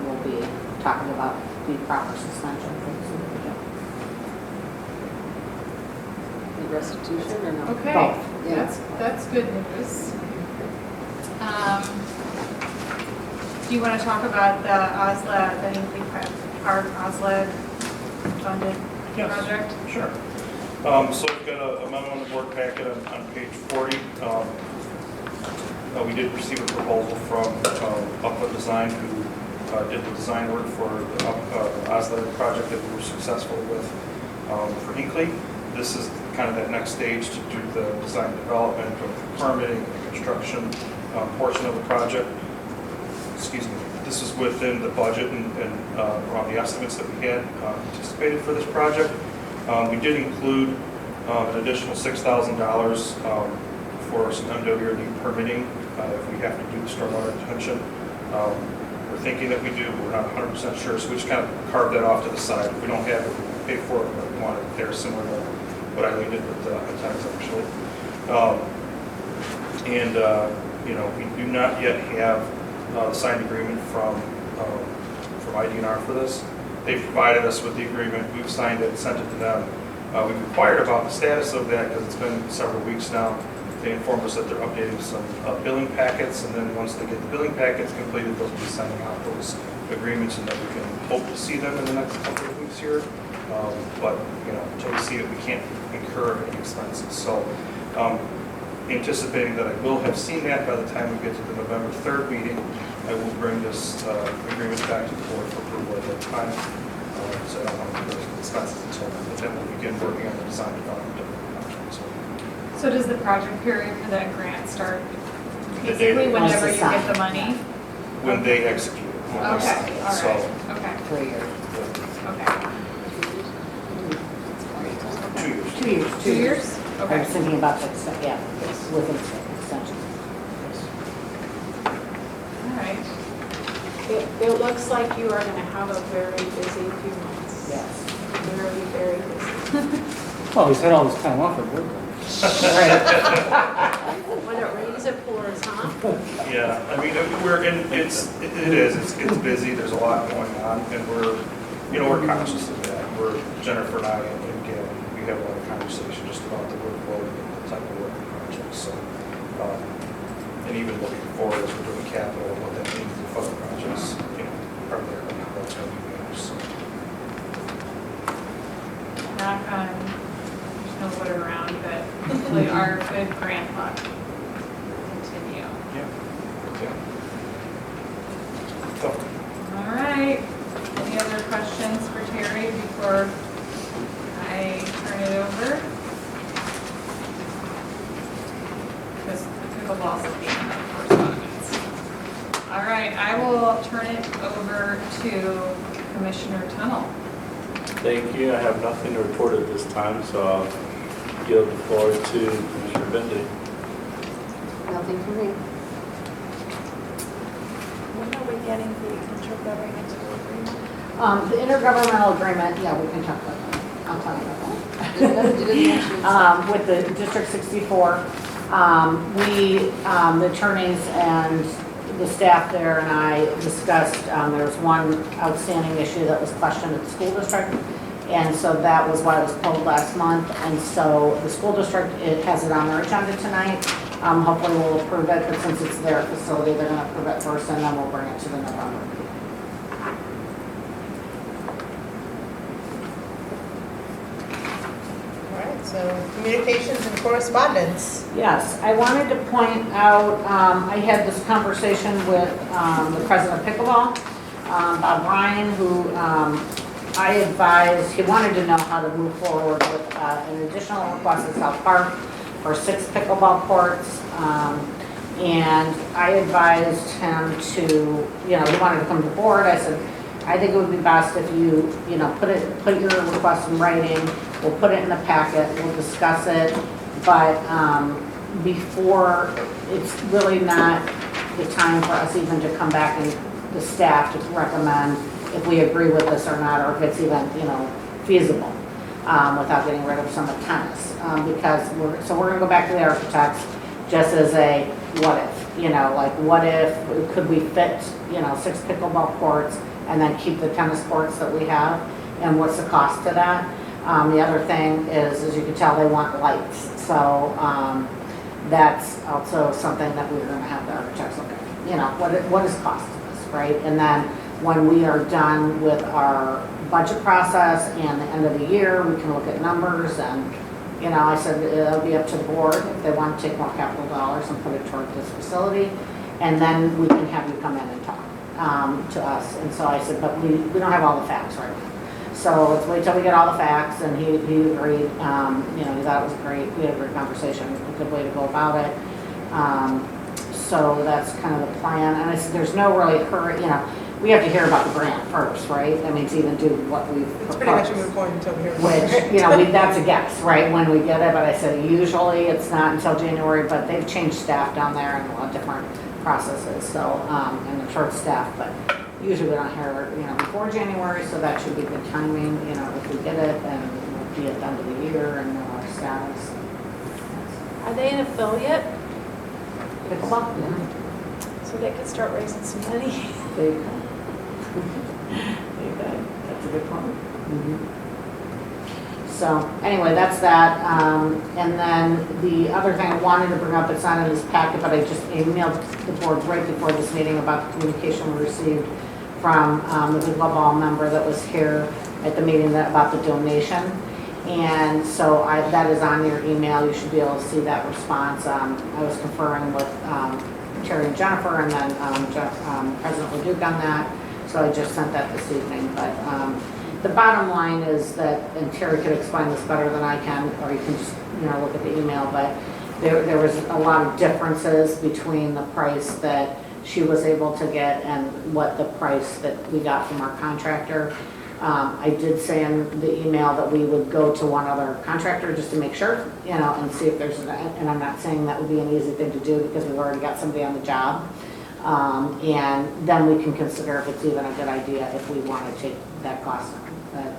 we'll be talking about the proper suspension for this individual. The restitution or no? Okay, Both. Yeah. that's good news. Do you want to talk about the OSLAD, the Hinkley Park OSLAD funded Yes. project? Sure. So we've got a memo in the board packet on page 40. We did receive a proposal from Upland Design, who did the design work for the OSLAD project that we were successful with for Hinkley. This is kind of that next stage to do the design development of the permitting, the construction portion of the project. Excuse me. This is within the budget and around the estimates that we had anticipated for this project. We did include an additional $6,000 for some MWRD permitting if we have to do the stormwater detention. We're thinking that we do, but we're not 100% sure, so we just kind of carved that off to the side. If we don't have it, we can pay for it, but we want it there similar to what I did with the antennas actually. You know, we do not yet have the signed agreement from IDNR for this. They provided us with the agreement, we've signed it, sent it to them. We've inquired about the status of that because it's been several weeks now. They informed us that they're updating some billing packets, and then once they get the billing packets completed, they'll be sending out those agreements, and that we can hope to see them in the next couple of weeks here. But, you know, until we see it, we can't incur any expenses. So, anticipating that I will have seen that by the time we get to the November 3rd meeting, I will bring this agreement back to the board for approval at that time. So I don't want to incur expenses until then we'll begin working on the design development of the project. So does the project period for that grant start The day basically that- whenever you Once get it's the money? When they execute it. when they Okay, sign it. all So, right, okay, 3 years. okay. 2 years. 2 years. 2 years? I Okay. was thinking about the, yeah, it's with extension. All right. It looks like you are going to have a very busy few months. Yes. Very, very busy. Well, he's had all this time off at work. Whether it rains or pours, huh? Yeah, I mean, it's busy, there's a lot going on, and we're conscious of that. Jennifer and I and Gail, we have a lot of conversation just about the workload and the type of work and projects, so. And even looking forward as we're doing capital, and what that means for other projects, you know, primarily, that's going to be managed, so. Knock on, there's no wood around, but hopefully our good grant luck continue. Yeah. Tough. All right. Any other questions for Terry before I turn it over? Because the pickleball's at the end of correspondence. All right, I will turn it over to Commissioner Tunnel. Thank you. I have nothing to report at this time, so I'll yield the floor to Commissioner Bindi. Nothing for me. When are we getting the intergovernmental agreement? The intergovernmental agreement, yeah, we can talk about that. I'll talk about that. With the District 64, the attorneys and the staff there and I discussed, there was one outstanding issue that was questioned at the school district. And so that was why it was pulled last month. And so the school district, it has it on their agenda tonight. Hopefully we'll approve it, but since it's their facility, they're going to approve it first, and then we'll bring it to the November meeting. All right, so communications and correspondence. Yes, I wanted to point out, I had this conversation with the president of pickleball, Bob Ryan, who I advised, he wanted to know how to move forward with an additional request at South Park for 6 pickleball courts. And I advised him to, he wanted to come to the board. I said, I think it would be best if you, put your request in writing. We'll put it in the packet, we'll discuss it. But before, it's really not the time for us even to come back and the staff to recommend if we agree with this or not, or if it's even, feasible, without getting rid of some of tennis. Because we're gonna go back to the architects just as a what if, like what if, could we fit, 6 pickleball courts and then keep the tennis courts that we have? And what's the cost to that? The other thing is, as you can tell, they want lights. So that's also something that we're gonna have the architects look at. What is cost to this, right? And then when we are done with our budget process and the end of the year, we can look at numbers and, I said it'll be up to the board if they want to take more capital dollars and put it toward this facility. And then we can have you come in and talk to us. And so I said, but we don't have all the facts right now. So let's wait till we get all the facts, and he agreed, he thought it was great, we had a great conversation, a good way to go about it. So that's kind of the plan, and I said, there's no really hurry, we have to hear about the grant first, right? I mean, to even do what we've proposed. It's pretty much a moot point until we hear. Which, that's a guess, right, when we get it, but I said, usually it's not until January, but they've changed staff down there and a lot of different processes, so, and they're short staffed, but usually we don't hear, before January, so that should be good timing, if we get it, and we'll be at the end of the year and know our status. Are they an affiliate? Pickleball, yeah. So they could start raising some money. There you go. There you go. That's a good point. So anyway, that's that. And then the other thing I wanted to bring up, it's not in this packet, but I just emailed the board right before this meeting about the communication we received from the pickleball member that was here at the meeting about the donation. And so that is on your email. You should be able to see that response. I was conferring with Terry and Jennifer, and then President LeDuc on that. So I just sent that this evening. But the bottom line is that, and Terry could explain this better than I can, or you can just look at the email, but there was a lot of differences between the price that she was able to get and what the price that we got from our contractor. I did say in the email that we would go to one other contractor just to make sure, and see if there's, and I'm not saying that would be an easy thing to do because we've already got somebody on the job. And then we can consider if it's even a good idea if we want to take that cost on. But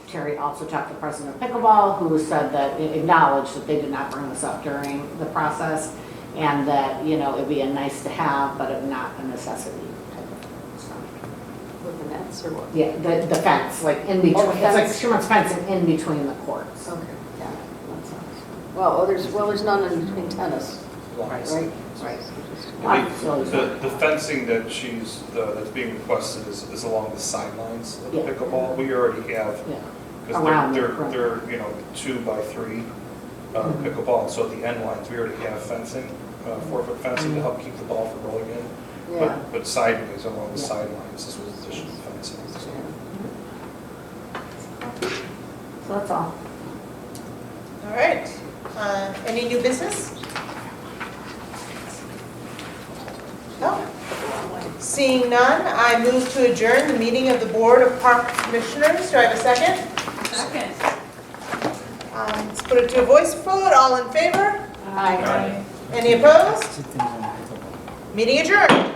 Terry also talked to the president of Pickleball, who said that, acknowledged that they did not bring this up during the process, and that, it'd be a nice to have, but not a necessity. With the nets or what? Yeah, the fence, like in between, Oh, it's like fence. she wants fencing in between the courts. Okay, yeah, that sounds. Well, there's none in between tennis, right? Right. The fencing that that's being requested is along the sidelines of the Yeah. pickleball. We already have, Yeah. because Around they're, it, right. they're 2x3 pickleball, and so at the end lines, we already have fencing, 4-foot fencing to help keep the ball from rolling in. Yeah. But sideways, along the Yeah. sidelines, this was additional fencing. So that's all. All right. Any new business? No. Seeing none, I move to adjourn the meeting of the Board of Park Commissioners. Do I have a second? Second. Let's put it to a voice vote. All in favor? Aye. Any opposed? Meeting adjourned.